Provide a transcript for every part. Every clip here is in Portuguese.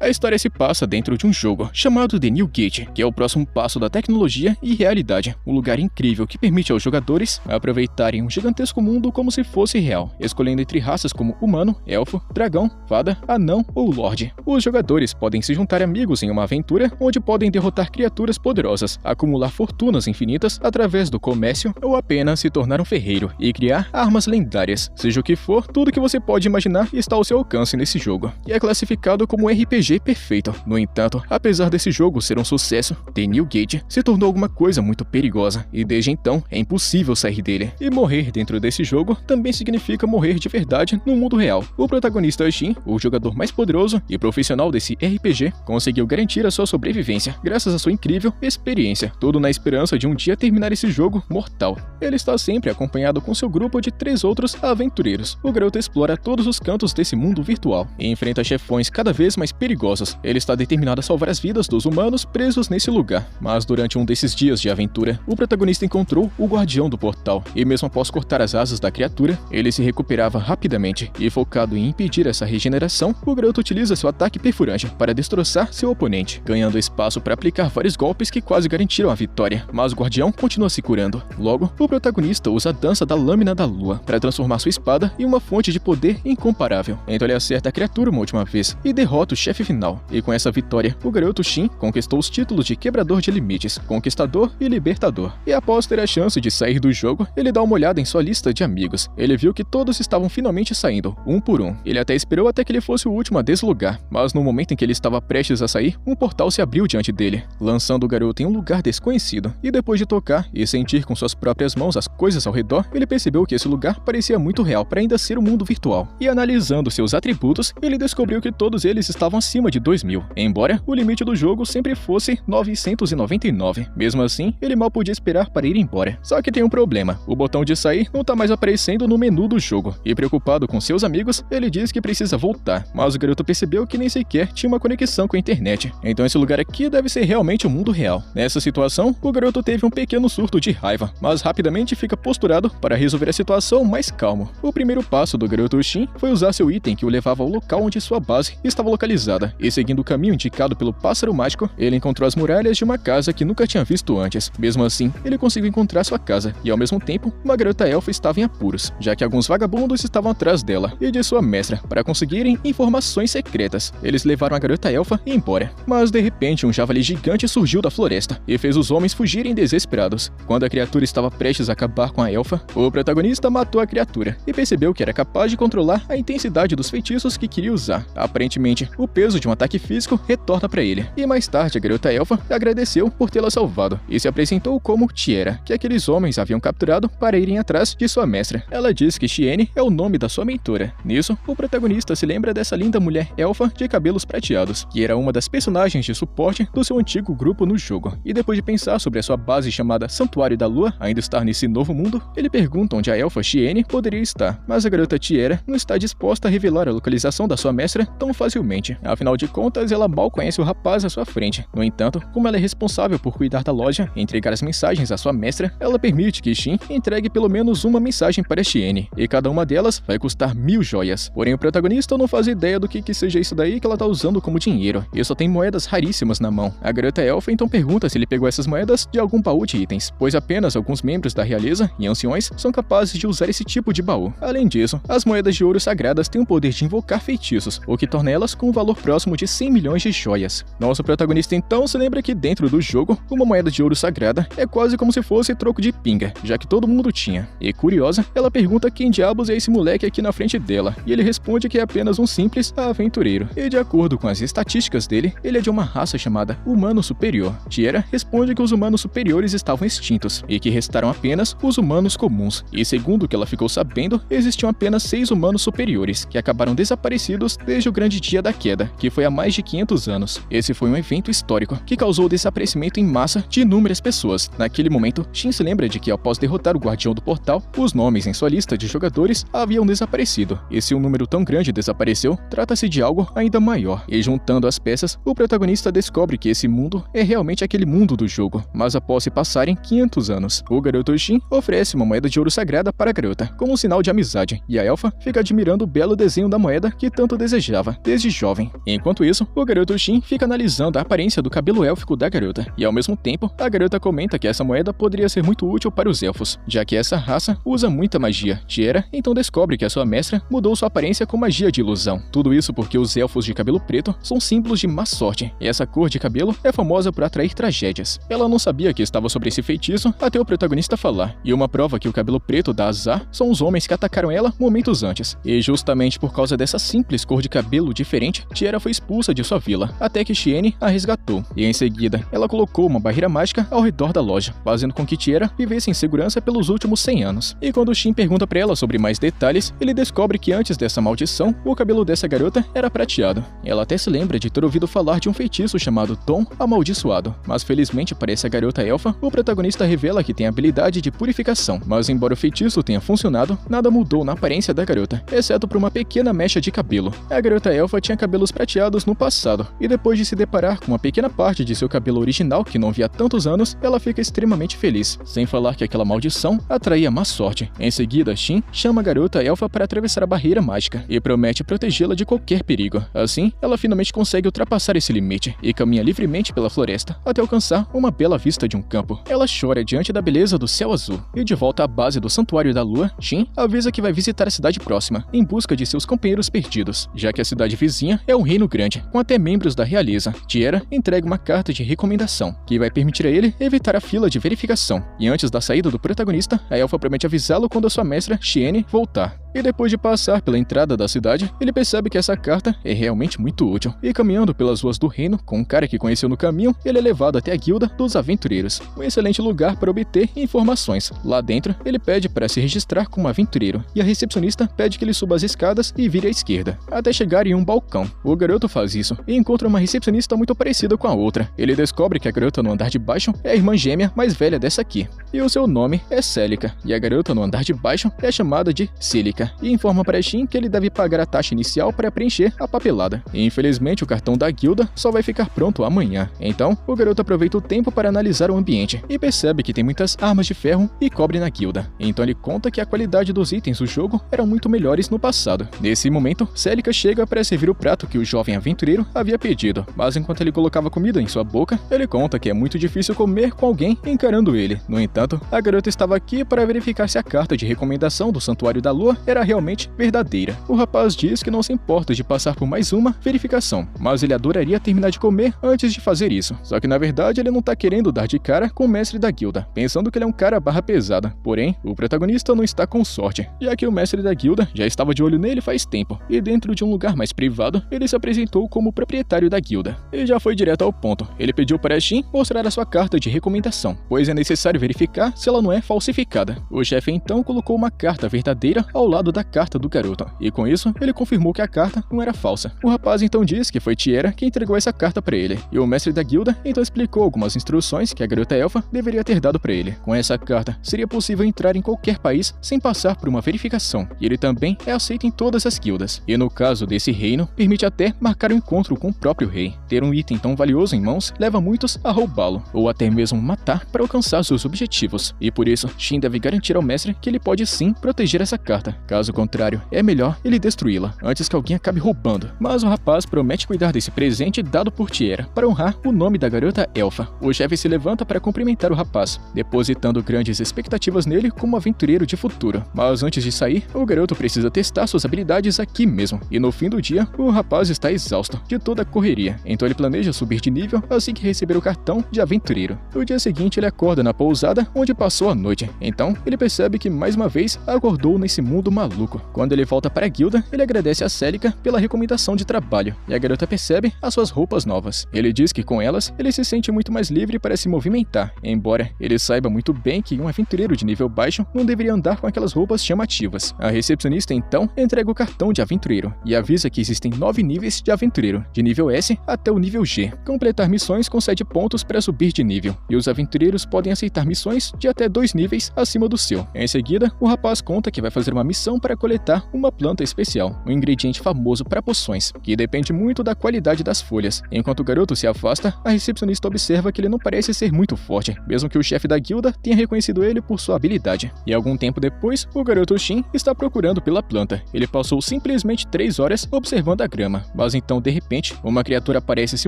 A história se passa dentro de um jogo chamado The New Gate, que é o próximo passo da tecnologia e realidade, um lugar incrível que permite aos jogadores aproveitarem um gigantesco mundo como se fosse real, escolhendo entre raças como humano, elfo, dragão, fada, anão ou lorde. Os jogadores podem se juntar amigos em uma aventura onde podem derrotar criaturas poderosas, acumular fortunas infinitas através do comércio ou apenas se tornar um ferreiro e criar armas lendárias. Seja o que for, tudo que você pode imaginar está ao seu alcance nesse jogo, e é classificado como um RPG perfeito. No entanto, apesar desse jogo ser um sucesso, The New Gate se tornou alguma coisa muito perigosa, e desde então é impossível sair dele. E morrer dentro desse jogo também significa morrer de verdade no mundo real. O protagonista Shin, o jogador mais poderoso e profissional desse RPG, conseguiu garantir a sua sobrevivência graças à sua incrível experiência, tudo na esperança de um dia terminar esse jogo mortal. Ele está sempre acompanhado com seu grupo de 3 outros aventureiros. O garoto explora todos os cantos desse mundo virtual e enfrenta chefões cada vez mais perigosos. Ele está determinado a salvar as vidas dos humanos presos nesse lugar. Mas durante um desses dias de aventura, o protagonista encontrou o guardião do portal, e mesmo após cortar as asas da criatura, ele se recuperava rapidamente, e focado em impedir essa regeneração, o garoto utiliza seu ataque perfurante para destroçar seu oponente, ganhando espaço para aplicar vários golpes que quase garantiram a vitória. Mas o guardião continua se curando. Logo, o protagonista usa a dança da lâmina da lua para transformar sua espada em uma fonte de poder incomparável. Então ele acerta a criatura uma última vez e derrota o chefe final. E com essa vitória, o garoto Shin conquistou os títulos de Quebrador de Limites, Conquistador e Libertador. E após ter a chance de sair do jogo, ele dá uma olhada em sua lista de amigos. Ele viu que todos estavam finalmente saindo, um por um. Ele até esperou até que ele fosse o último a deslugar, mas no momento em que ele estava prestes a sair, um portal se abriu diante dele, lançando o garoto em um lugar desconhecido. E depois de tocar e sentir com suas próprias mãos as coisas ao redor, ele percebeu que esse lugar parecia muito real para ainda ser um mundo virtual. E analisando seus atributos, ele descobriu que todos eles estavam acima de 2000, embora o limite do jogo sempre fosse 999. Mesmo assim, ele mal podia esperar para ir embora. Só que tem um problema: o botão de sair não tá mais aparecendo no menu do jogo, e preocupado com seus amigos, ele diz que precisa voltar, mas o garoto percebeu que nem sequer tinha uma conexão com a internet. Então esse lugar aqui deve ser realmente o mundo real. Nessa situação, o garoto teve um pequeno surto de raiva, mas rapidamente fica posturado para resolver a situação mais calmo. O primeiro passo do garoto Shin foi usar seu item que o levava ao local onde sua base estava localizada, e seguindo o caminho indicado pelo pássaro mágico, ele encontrou as muralhas de uma casa que nunca tinha visto antes. Mesmo assim, ele conseguiu encontrar sua casa, e ao mesmo tempo, uma garota elfa estava em apuros, já que alguns vagabundos estavam atrás dela e de sua mestra para conseguirem informações secretas. Eles levaram a garota elfa embora, mas de repente um javali gigante surgiu da floresta e fez os homens fugirem desesperados. Quando a criatura estava prestes a acabar com a elfa, o protagonista matou a criatura e percebeu que era capaz de controlar a intensidade dos feitiços que queria usar. Aparentemente, o peso de um ataque físico retorna para ele, e mais tarde a garota elfa agradeceu por tê-la salvado e se apresentou como Tiera, que aqueles homens haviam capturado para irem atrás de sua mestra. Ela diz que Shiene é o nome da sua mentora. Nisso, o protagonista se lembra dessa linda mulher elfa de cabelos prateados, que era uma das personagens de suporte do seu antigo grupo no jogo. E depois de pensar sobre a sua base chamada Santuário da Lua ainda estar nesse novo mundo, ele pergunta onde a elfa Shiene poderia estar, mas a garota Tiera não está disposta a revelar a localização da sua mestra tão facilmente. Afinal de contas, ela mal conhece o rapaz à sua frente. No entanto, como ela é responsável por cuidar da loja e entregar as mensagens à sua mestra, ela permite que Shin entregue pelo menos uma mensagem para Shiene, e cada uma delas vai custar 1000 joias. Porém, o protagonista não faz ideia do que seja isso daí que ela tá usando como dinheiro, e só tem moedas raríssimas na mão. A garota elfa então pergunta se ele pegou essas moedas de algum baú de itens, pois apenas alguns membros da realeza e anciões são capazes de usar esse tipo de baú. Além disso, as moedas de ouro sagradas têm o poder de invocar feitiços, o que torna elas com um valor próximo de 100 milhões de joias. Nosso protagonista então se lembra que dentro do jogo, uma moeda de ouro sagrada é quase como se fosse troco de pinga, já que todo mundo tinha. E curiosa, ela pergunta quem diabos é esse moleque aqui na frente dela, e ele responde que é apenas um simples aventureiro. E de acordo com as estatísticas dele, ele é de uma raça chamada Humano Superior. Tiera responde que os humanos superiores estavam extintos, e que restaram apenas os humanos comuns. E segundo o que ela ficou sabendo, existiam apenas 6 humanos superiores, que acabaram desaparecidos desde o grande dia da queda, que foi há mais de 500 anos. Esse foi um evento histórico que causou o desaparecimento em massa de inúmeras pessoas. Naquele momento, Shin se lembra de que após derrotar o guardião do portal, os nomes em sua lista de jogadores haviam desaparecido. E se um número tão grande desapareceu, trata-se de algo ainda maior. E juntando as peças, o protagonista descobre que esse mundo é realmente aquele mundo do jogo. Mas após se passarem 500 anos, o garoto Shin oferece uma moeda de ouro sagrada para a garota, como um sinal de amizade, e a elfa fica admirando o belo desenho da moeda que tanto desejava desde jovem. Enquanto isso, o garoto Shin fica analisando a aparência do cabelo élfico da garota, e ao mesmo tempo, a garota comenta que essa moeda poderia ser muito útil para os elfos, já que essa raça usa muita magia. Tiera então descobre que a sua mestra mudou sua aparência com magia de ilusão. Tudo isso porque os elfos de cabelo preto são símbolos de má sorte, e essa cor de cabelo é famosa por atrair tragédias. Ela não sabia que estava sobre esse feitiço até o protagonista falar, e uma prova que o cabelo preto dá azar são os homens que atacaram ela momentos antes. E justamente por causa dessa simples cor de cabelo diferente, Tiera foi expulsa de sua vila, até que Xiene a resgatou, e em seguida, ela colocou uma barreira mágica ao redor da loja, fazendo com que Tiera vivesse em segurança pelos últimos 100 anos. E quando Shin pergunta pra ela sobre mais detalhes, ele descobre que antes dessa maldição, o cabelo dessa garota era prateado. Ela até se lembra de ter ouvido falar de um feitiço chamado Tom Amaldiçoado, mas felizmente para essa garota elfa, o protagonista revela que tem a habilidade de purificação, mas embora o feitiço tenha funcionado, nada mudou na aparência da garota, exceto por uma pequena mecha de cabelo. A garota elfa tinha cabelos prateados no passado, e depois de se deparar com uma pequena parte de seu cabelo original que não via há tantos anos, ela fica extremamente feliz, sem falar que aquela maldição atraía má sorte. Em seguida, Shin chama a garota elfa para atravessar a barreira mágica e promete protegê-la de qualquer perigo. Assim, ela finalmente consegue ultrapassar esse limite e caminha livremente pela floresta até alcançar uma bela vista de um campo. Ela chora diante da beleza do céu azul e de volta à base do Santuário da Lua, Shin avisa que vai visitar a cidade próxima em busca de seus companheiros perdidos, já que a cidade vizinha é um reino grande, com até membros da realeza. Tiera entrega uma carta de recomendação que vai permitir a ele evitar a fila de verificação, e antes da saída do protagonista, a elfa promete avisá-lo quando a sua mestra, Xiene, voltar. E depois de passar pela entrada da cidade, ele percebe que essa carta é realmente muito útil. E caminhando pelas ruas do reino, com um cara que conheceu no caminho, ele é levado até a Guilda dos Aventureiros, um excelente lugar para obter informações. Lá dentro, ele pede para se registrar como aventureiro, e a recepcionista pede que ele suba as escadas e vire à esquerda, até chegar em um balcão. O garoto faz isso e encontra uma recepcionista muito parecida com a outra. Ele descobre que a garota no andar de baixo é a irmã gêmea mais velha dessa aqui, e o seu nome é Celica, e a garota no andar de baixo é chamada de Cílica, e informa para Shin que ele deve pagar a taxa inicial para preencher a papelada. E infelizmente o cartão da guilda só vai ficar pronto amanhã. Então, o garoto aproveita o tempo para analisar o ambiente e percebe que tem muitas armas de ferro e cobre na guilda. Então ele conta que a qualidade dos itens do jogo eram muito melhores no passado. Nesse momento, Celica chega para servir o prato que o jovem aventureiro havia pedido, mas enquanto ele colocava comida em sua boca, ele conta que é muito difícil comer com alguém encarando ele. No entanto, a garota estava aqui para verificar se a carta de recomendação do Santuário da Lua era realmente verdadeira. O rapaz diz que não se importa de passar por mais uma verificação, mas ele adoraria terminar de comer antes de fazer isso. Só que na verdade ele não tá querendo dar de cara com o mestre da guilda, pensando que ele é um cara barra pesada. Porém, o protagonista não está com sorte, já que o mestre da guilda já estava de olho nele faz tempo, e dentro de um lugar mais privado, ele se apresentou como proprietário da guilda. E já foi direto ao ponto. Ele pediu para Shin mostrar a sua carta de recomendação, pois é necessário verificar se ela não é falsificada. O chefe então colocou uma carta verdadeira ao lado da carta do garoto, e com isso, ele confirmou que a carta não era falsa. O rapaz então diz que foi Tiera que entregou essa carta para ele, e o mestre da guilda então explicou algumas instruções que a garota elfa deveria ter dado para ele. Com essa carta, seria possível entrar em qualquer país sem passar por uma verificação, e ele também é aceito em todas as guildas. E no caso desse reino, permite até marcar um encontro com o próprio rei. Ter um item tão valioso em mãos leva muitos a roubá-lo, ou até mesmo matar para alcançar seus objetivos, e por isso, Shin deve garantir ao mestre que ele pode sim proteger essa carta. Caso contrário, é melhor ele destruí-la, antes que alguém acabe roubando. Mas o rapaz promete cuidar desse presente dado por Tiera, para honrar o nome da garota elfa. O chefe se levanta para cumprimentar o rapaz, depositando grandes expectativas nele como aventureiro de futuro. Mas antes de sair, o garoto precisa testar suas habilidades aqui mesmo, e no fim do dia, o rapaz está exausto de toda a correria, então ele planeja subir de nível assim que receber o cartão de aventureiro. No dia seguinte, ele acorda na pousada onde passou a noite, então ele percebe que mais uma vez acordou nesse mundo maluco. Quando ele volta para a guilda, ele agradece a Celica pela recomendação de trabalho, e a garota percebe as suas roupas novas. Ele diz que com elas, ele se sente muito mais livre para se movimentar, embora ele saiba muito bem que um aventureiro de nível baixo não deveria andar com aquelas roupas chamativas. A recepcionista então entrega o cartão de aventureiro e avisa que existem 9 níveis de aventureiro, de nível S até o nível G. Completar missões concede pontos para subir de nível, e os aventureiros podem aceitar missões de até 2 níveis acima do seu. Em seguida, o rapaz conta que vai fazer uma missão expedição para coletar uma planta especial, um ingrediente famoso para poções, que depende muito da qualidade das folhas. Enquanto o garoto se afasta, a recepcionista observa que ele não parece ser muito forte, mesmo que o chefe da guilda tenha reconhecido ele por sua habilidade. E algum tempo depois, o garoto Shin está procurando pela planta. Ele passou simplesmente 3 horas observando a grama, mas então, de repente, uma criatura aparece se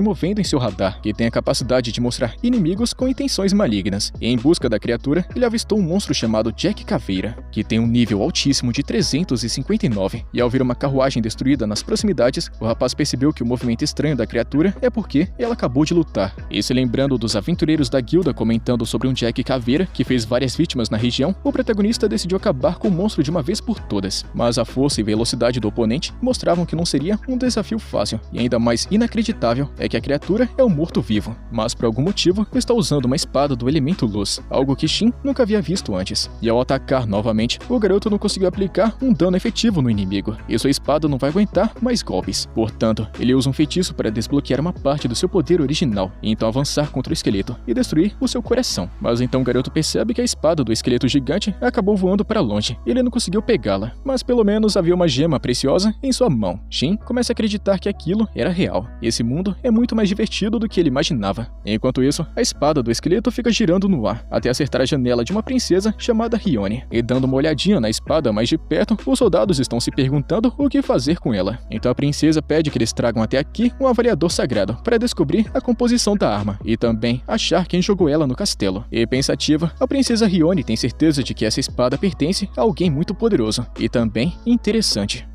movendo em seu radar, que tem a capacidade de mostrar inimigos com intenções malignas. E em busca da criatura, ele avistou um monstro chamado Jack Caveira, que tem um nível altíssimo de 359, e ao ver uma carruagem destruída nas proximidades, o rapaz percebeu que o movimento estranho da criatura é porque ela acabou de lutar. E se lembrando dos aventureiros da guilda comentando sobre um Jack Caveira que fez várias vítimas na região, o protagonista decidiu acabar com o monstro de uma vez por todas. Mas a força e velocidade do oponente mostravam que não seria um desafio fácil, e ainda mais inacreditável é que a criatura é um morto-vivo, mas por algum motivo está usando uma espada do elemento luz, algo que Shin nunca havia visto antes. E ao atacar novamente, o garoto não conseguiu aplicar um dano efetivo no inimigo, e sua espada não vai aguentar mais golpes. Portanto, ele usa um feitiço para desbloquear uma parte do seu poder original, e então avançar contra o esqueleto e destruir o seu coração. Mas então o garoto percebe que a espada do esqueleto gigante acabou voando para longe, e ele não conseguiu pegá-la, mas pelo menos havia uma gema preciosa em sua mão. Shin começa a acreditar que aquilo era real, e esse mundo é muito mais divertido do que ele imaginava. Enquanto isso, a espada do esqueleto fica girando no ar, até acertar a janela de uma princesa chamada Rione. E dando uma olhadinha na espada mais de perto, os soldados estão se perguntando o que fazer com ela. Então a princesa pede que eles tragam até aqui um avaliador sagrado para descobrir a composição da arma e também achar quem jogou ela no castelo. E pensativa, a princesa Rione tem certeza de que essa espada pertence a alguém muito poderoso e também interessante.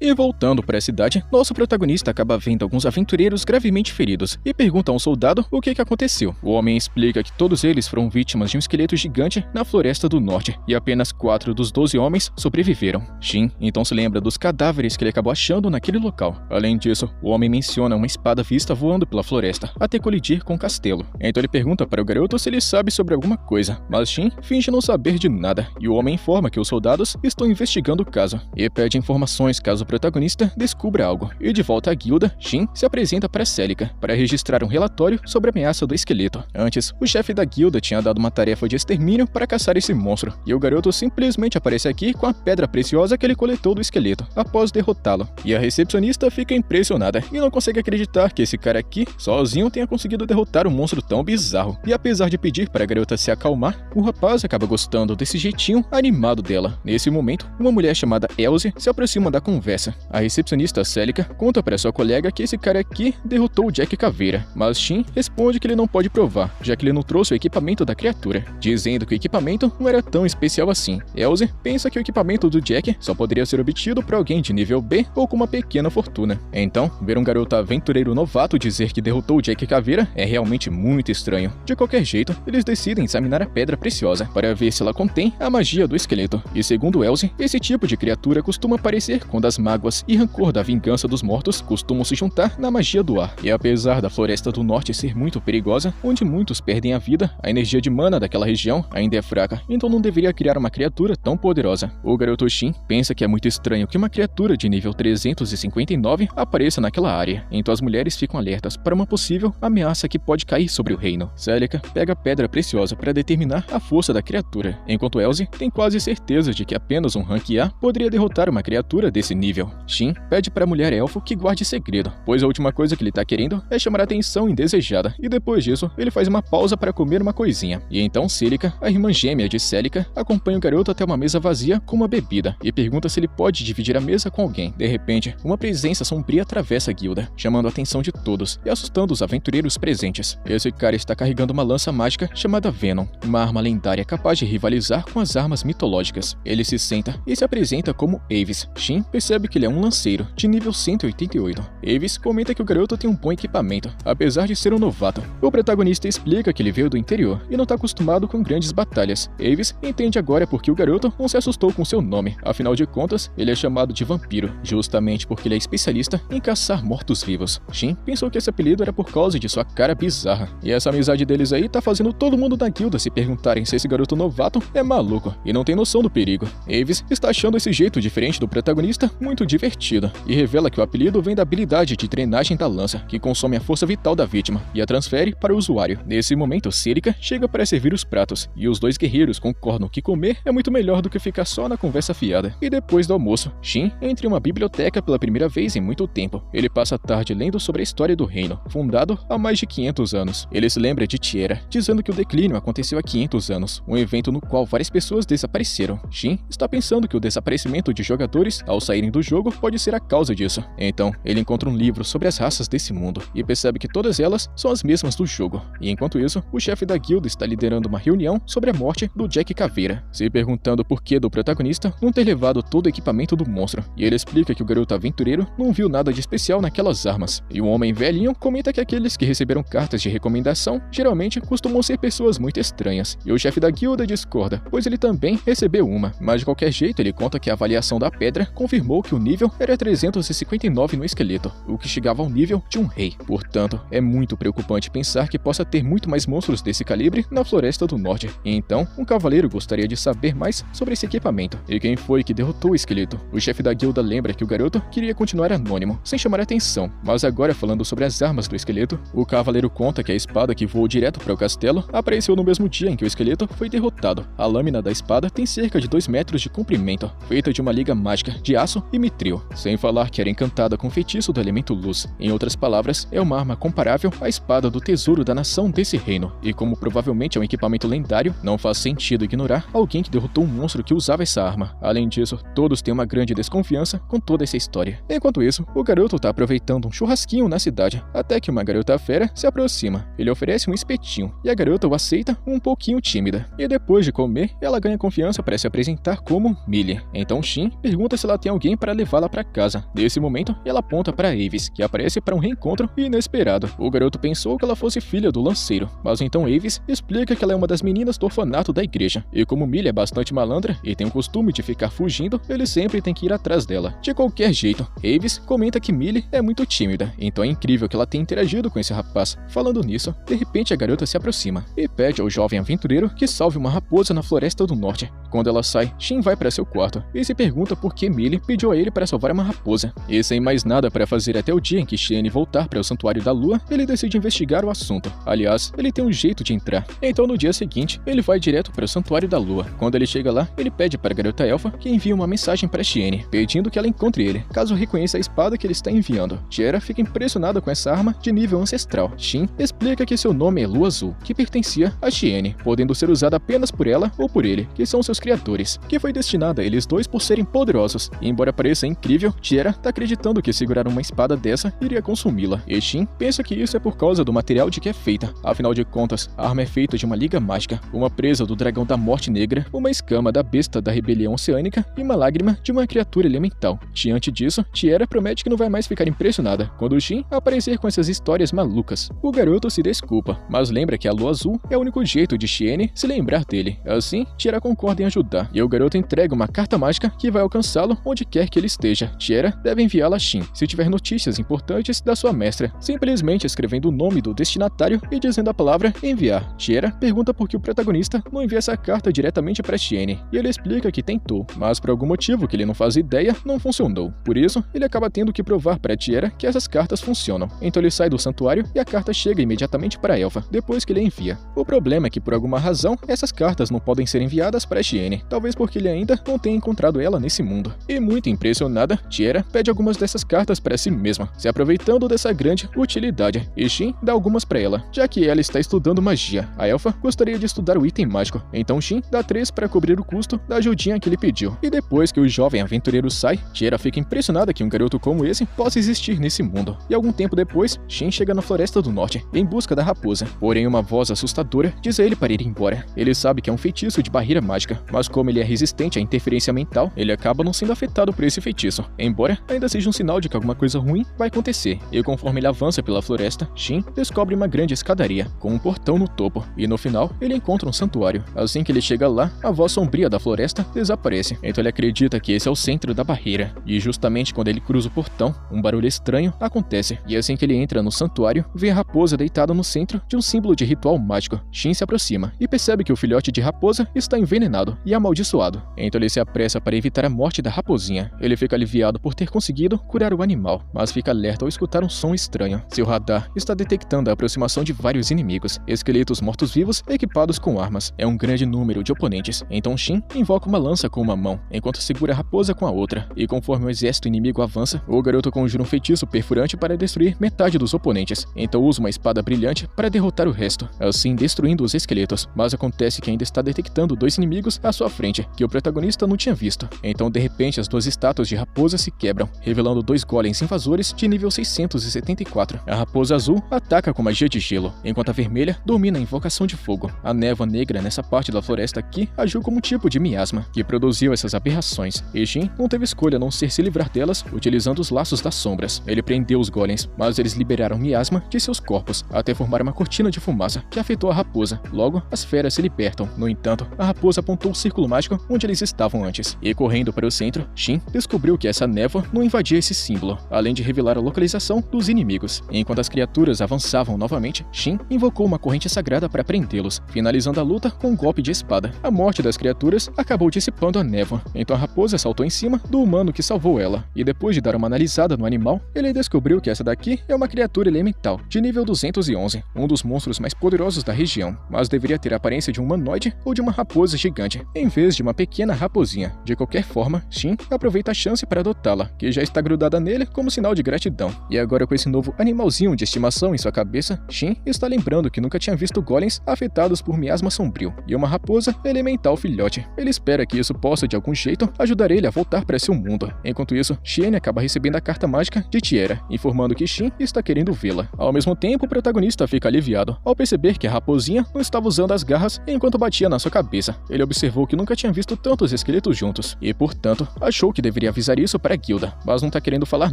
E voltando para a cidade, nosso protagonista acaba vendo alguns aventureiros gravemente feridos e pergunta a um soldado o que aconteceu. O homem explica que todos eles foram vítimas de um esqueleto gigante na floresta do norte e apenas 4 dos 12 homens sobreviveram. Shin então se lembra dos cadáveres que ele acabou achando naquele local. Além disso, o homem menciona uma espada vista voando pela floresta até colidir com o castelo. Então ele pergunta para o garoto se ele sabe sobre alguma coisa, mas Shin finge não saber de nada e o homem informa que os soldados estão investigando o caso e pede informações caso o protagonista descubra algo. E de volta à guilda, Shin se apresenta para Celica para registrar um relatório sobre a ameaça do esqueleto. Antes, o chefe da guilda tinha dado uma tarefa de extermínio para caçar esse monstro, e o garoto simplesmente aparece aqui com a pedra preciosa que ele coletou do esqueleto, após derrotá-lo. E a recepcionista fica impressionada e não consegue acreditar que esse cara aqui, sozinho, tenha conseguido derrotar um monstro tão bizarro. E apesar de pedir para a garota se acalmar, o rapaz acaba gostando desse jeitinho animado dela. Nesse momento, uma mulher chamada Elsie se aproxima da conversa. A recepcionista Celica conta para sua colega que esse cara aqui derrotou o Jack Caveira, mas Shin responde que ele não pode provar, já que ele não trouxe o equipamento da criatura, dizendo que o equipamento não era tão especial assim. Elsie pensa que o equipamento do Jack só poderia ser obtido por alguém de nível B ou com uma pequena fortuna. Então, ver um garoto aventureiro novato dizer que derrotou o Jack Caveira é realmente muito estranho. De qualquer jeito, eles decidem examinar a pedra preciosa para ver se ela contém a magia do esqueleto. E segundo Elsie, esse tipo de criatura costuma aparecer quando as mágoas e rancor da vingança dos mortos costumam se juntar na magia do ar. E apesar da floresta do norte ser muito perigosa, onde muitos perdem a vida, a energia de mana daquela região ainda é fraca, então não deveria criar uma criatura tão poderosa. O garoto Shin pensa que é muito estranho que uma criatura de nível 359 apareça naquela área, então as mulheres ficam alertas para uma possível ameaça que pode cair sobre o reino. Celica pega a pedra preciosa para determinar a força da criatura, enquanto Elsie tem quase certeza de que apenas um rank A poderia derrotar uma criatura desse nível. Shin pede para a mulher elfo que guarde segredo, pois a última coisa que ele tá querendo é chamar a atenção indesejada, e depois disso, ele faz uma pausa para comer uma coisinha. E então Celica, a irmã gêmea de Celica, acompanha o garoto até uma mesa vazia com uma bebida, e pergunta se ele pode dividir a mesa com alguém. De repente, uma presença sombria atravessa a guilda, chamando a atenção de todos e assustando os aventureiros presentes. Esse cara está carregando uma lança mágica chamada Venom, uma arma lendária capaz de rivalizar com as armas mitológicas. Ele se senta e se apresenta como Avis. Shin percebe que ele é um lanceiro, de nível 188. Avis comenta que o garoto tem um bom equipamento, apesar de ser um novato. O protagonista explica que ele veio do interior e não está acostumado com grandes batalhas. Avis entende agora porque o garoto não se assustou com seu nome, afinal de contas, ele é chamado de vampiro, justamente porque ele é especialista em caçar mortos-vivos. Shin pensou que esse apelido era por causa de sua cara bizarra, e essa amizade deles aí tá fazendo todo mundo da guilda se perguntarem se esse garoto novato é maluco e não tem noção do perigo. Avis está achando esse jeito diferente do protagonista muito muito divertido e revela que o apelido vem da habilidade de drenagem da lança, que consome a força vital da vítima e a transfere para o usuário. Nesse momento, Círica chega para servir os pratos e os dois guerreiros concordam que comer é muito melhor do que ficar só na conversa fiada. E depois do almoço, Shin entra em uma biblioteca pela primeira vez em muito tempo. Ele passa a tarde lendo sobre a história do reino, fundado há mais de 500 anos. Ele se lembra de Tiera, dizendo que o declínio aconteceu há 500 anos, um evento no qual várias pessoas desapareceram. Shin está pensando que o desaparecimento de jogadores ao saírem do jogo pode ser a causa disso. Então, ele encontra um livro sobre as raças desse mundo e percebe que todas elas são as mesmas do jogo. E enquanto isso, o chefe da guilda está liderando uma reunião sobre a morte do Jack Caveira, se perguntando por que do protagonista não ter levado todo o equipamento do monstro. E ele explica que o garoto aventureiro não viu nada de especial naquelas armas. E o homem velhinho comenta que aqueles que receberam cartas de recomendação geralmente costumam ser pessoas muito estranhas. E o chefe da guilda discorda, pois ele também recebeu uma. Mas de qualquer jeito, ele conta que a avaliação da pedra confirmou que o nível era 359 no esqueleto, o que chegava ao nível de um rei. Portanto, é muito preocupante pensar que possa ter muito mais monstros desse calibre na Floresta do Norte. E então, um cavaleiro gostaria de saber mais sobre esse equipamento. E quem foi que derrotou o esqueleto? O chefe da guilda lembra que o garoto queria continuar anônimo, sem chamar atenção. Mas agora, falando sobre as armas do esqueleto, o cavaleiro conta que a espada que voou direto para o castelo apareceu no mesmo dia em que o esqueleto foi derrotado. A lâmina da espada tem cerca de 2 metros de comprimento, feita de uma liga mágica de aço e mitril, sem falar que era encantada com o feitiço do elemento luz. Em outras palavras, é uma arma comparável à espada do tesouro da nação desse reino. E como provavelmente é um equipamento lendário, não faz sentido ignorar alguém que derrotou um monstro que usava essa arma. Além disso, todos têm uma grande desconfiança com toda essa história. Enquanto isso, o garoto está aproveitando um churrasquinho na cidade, até que uma garota fera se aproxima. Ele oferece um espetinho, e a garota o aceita um pouquinho tímida. E depois de comer, ela ganha confiança para se apresentar como Millie. Então Shin pergunta se ela tem alguém para levá-la para casa. Nesse momento, ela aponta para Avis, que aparece para um reencontro inesperado. O garoto pensou que ela fosse filha do lanceiro, mas então Avis explica que ela é uma das meninas do orfanato da igreja. E como Millie é bastante malandra e tem o costume de ficar fugindo, ele sempre tem que ir atrás dela. De qualquer jeito, Avis comenta que Millie é muito tímida, então é incrível que ela tenha interagido com esse rapaz. Falando nisso, de repente a garota se aproxima e pede ao jovem aventureiro que salve uma raposa na Floresta do Norte. Quando ela sai, Shin vai para seu quarto e se pergunta por que Millie pediu a ele para salvar uma raposa. E sem mais nada para fazer até o dia em que Shane voltar para o Santuário da Lua, ele decide investigar o assunto. Aliás, ele tem um jeito de entrar. Então no dia seguinte, ele vai direto para o Santuário da Lua. Quando ele chega lá, ele pede para a garota elfa que envie uma mensagem para Shane, pedindo que ela encontre ele, caso reconheça a espada que ele está enviando. Tiera fica impressionada com essa arma de nível ancestral. Shin explica que seu nome é Lua Azul, que pertencia a Shane, podendo ser usada apenas por ela ou por ele, que são seus criadores, que foi destinada a eles dois por serem poderosos. E embora pareça incrível, Tiera tá acreditando que segurar uma espada dessa iria consumi-la. E Shin pensa que isso é por causa do material de que é feita. Afinal de contas, a arma é feita de uma liga mágica, uma presa do dragão da morte negra, uma escama da besta da rebelião oceânica e uma lágrima de uma criatura elemental. Diante disso, Tiera promete que não vai mais ficar impressionada quando Shin aparecer com essas histórias malucas. O garoto se desculpa, mas lembra que a Lua Azul é o único jeito de Shane se lembrar dele. Assim, Tiera concorda em ajudar, e o garoto entrega uma carta mágica que vai alcançá-lo onde quer que ele esteja. Tiera deve enviá-la a Shin se tiver notícias importantes da sua mestra, simplesmente escrevendo o nome do destinatário e dizendo a palavra enviar. Tiera pergunta por que o protagonista não envia essa carta diretamente para Shane, e ele explica que tentou, mas por algum motivo que ele não faz ideia, não funcionou. Por isso, ele acaba tendo que provar para Tiera que essas cartas funcionam. Então ele sai do santuário e a carta chega imediatamente para a elfa, depois que ele envia. O problema é que por alguma razão, essas cartas não podem ser enviadas para Shane, talvez porque ele ainda não tenha encontrado ela nesse mundo. E muito impressionada, Tiera pede algumas dessas cartas para si mesma, se aproveitando dessa grande utilidade, e Shin dá algumas para ela, já que ela está estudando magia. A elfa gostaria de estudar o item mágico, então Shin dá 3 para cobrir o custo da ajudinha que ele pediu. E depois que o jovem aventureiro sai, Tiera fica impressionada que um garoto como esse possa existir nesse mundo. E algum tempo depois, Shin chega na Floresta do Norte, em busca da raposa. Porém, uma voz assustadora diz a ele para ir embora. Ele sabe que é um feitiço de barreira mágica, mas como ele é resistente à interferência mental, ele acaba não sendo afetado por esse feitiço, embora ainda seja um sinal de que alguma coisa ruim vai acontecer. E conforme ele avança pela floresta, Shin descobre uma grande escadaria, com um portão no topo, e no final, ele encontra um santuário. Assim que ele chega lá, a voz sombria da floresta desaparece, então ele acredita que esse é o centro da barreira. E justamente quando ele cruza o portão, um barulho estranho acontece, e assim que ele entra no santuário, vê a raposa deitada no centro de um símbolo de ritual mágico. Shin se aproxima e percebe que o filhote de raposa está envenenado, e amaldiçoado. Então ele se apressa para evitar a morte da raposinha. Ele fica aliviado por ter conseguido curar o animal, mas fica alerta ao escutar um som estranho. Seu radar está detectando a aproximação de vários inimigos, esqueletos mortos-vivos equipados com armas. É um grande número de oponentes. Então Shin invoca uma lança com uma mão, enquanto segura a raposa com a outra. E conforme o exército inimigo avança, o garoto conjura um feitiço perfurante para destruir metade dos oponentes. Então usa uma espada brilhante para derrotar o resto, assim destruindo os esqueletos. Mas acontece que ainda está detectando dois inimigos à sua frente, que o protagonista não tinha visto. Então de repente as duas estátuas de raposa se quebram, revelando dois golems invasores de nível 674. A raposa azul ataca com magia de gelo, enquanto a vermelha domina a invocação de fogo. A névoa negra nessa parte da floresta aqui agiu como um tipo de miasma, que produziu essas aberrações. E Shin não teve escolha a não ser se livrar delas utilizando os laços das sombras. Ele prendeu os golems, mas eles liberaram miasma de seus corpos, até formar uma cortina de fumaça que afetou a raposa. Logo, as feras se libertam. No entanto, a raposa apontou o círculo mágico onde eles estavam antes. E correndo para o centro, Shin descobriu que essa névoa não invadia esse símbolo, além de revelar a localização dos inimigos. Enquanto as criaturas avançavam novamente, Shin invocou uma corrente sagrada para prendê-los, finalizando a luta com um golpe de espada. A morte das criaturas acabou dissipando a névoa, então a raposa saltou em cima do humano que salvou ela. E depois de dar uma analisada no animal, ele descobriu que essa daqui é uma criatura elemental, de nível 211, um dos monstros mais poderosos da região, mas deveria ter a aparência de um humanoide ou de uma raposa gigante, em vez de uma pequena raposinha. De qualquer forma, Shin aproveita a chance para adotá-la, que já está grudada nele como sinal de gratidão. E agora com esse novo animalzinho de estimação em sua cabeça, Shin está lembrando que nunca tinha visto golems afetados por miasma sombrio, e uma raposa elemental filhote. Ele espera que isso possa de algum jeito ajudar ele a voltar para seu mundo. Enquanto isso, Chien acaba recebendo a carta mágica de Tiera, informando que Shin está querendo vê-la. Ao mesmo tempo, o protagonista fica aliviado ao perceber que a raposinha não estava usando as garras enquanto batia na sua cabeça. Ele observou que nunca tinha visto tantos esqueletos juntos, e portanto, achou que deveria avisar isso para a guilda, mas não está querendo falar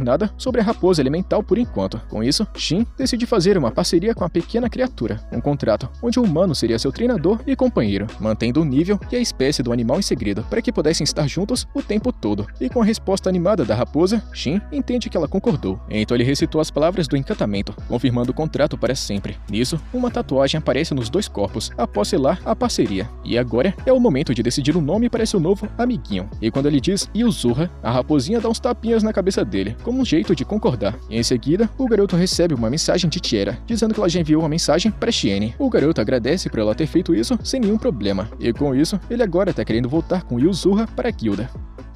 nada sobre a raposa elemental por enquanto. Com isso, Shin decide fazer uma parceria com a pequena criatura, um contrato onde o humano seria seu treinador e companheiro, mantendo o nível e a espécie do animal em segredo, para que pudessem estar juntos o tempo todo. E com a resposta animada da raposa, Shin entende que ela concordou. Então ele recitou as palavras do encantamento, confirmando o contrato para sempre. Nisso, uma tatuagem aparece nos dois corpos, após selar a parceria. E agora é o momento de decidir o nome para seu novo amiguinho. E quando ele diz Yuzura, a raposinha dá uns tapinhas na cabeça dele, como um jeito de concordar. E em seguida, o garoto recebe uma mensagem de Tiera, dizendo que ela já enviou uma mensagem para Chien. O garoto agradece por ela ter feito isso sem nenhum problema. E com isso, ele agora está querendo voltar com Yuzura para a guilda.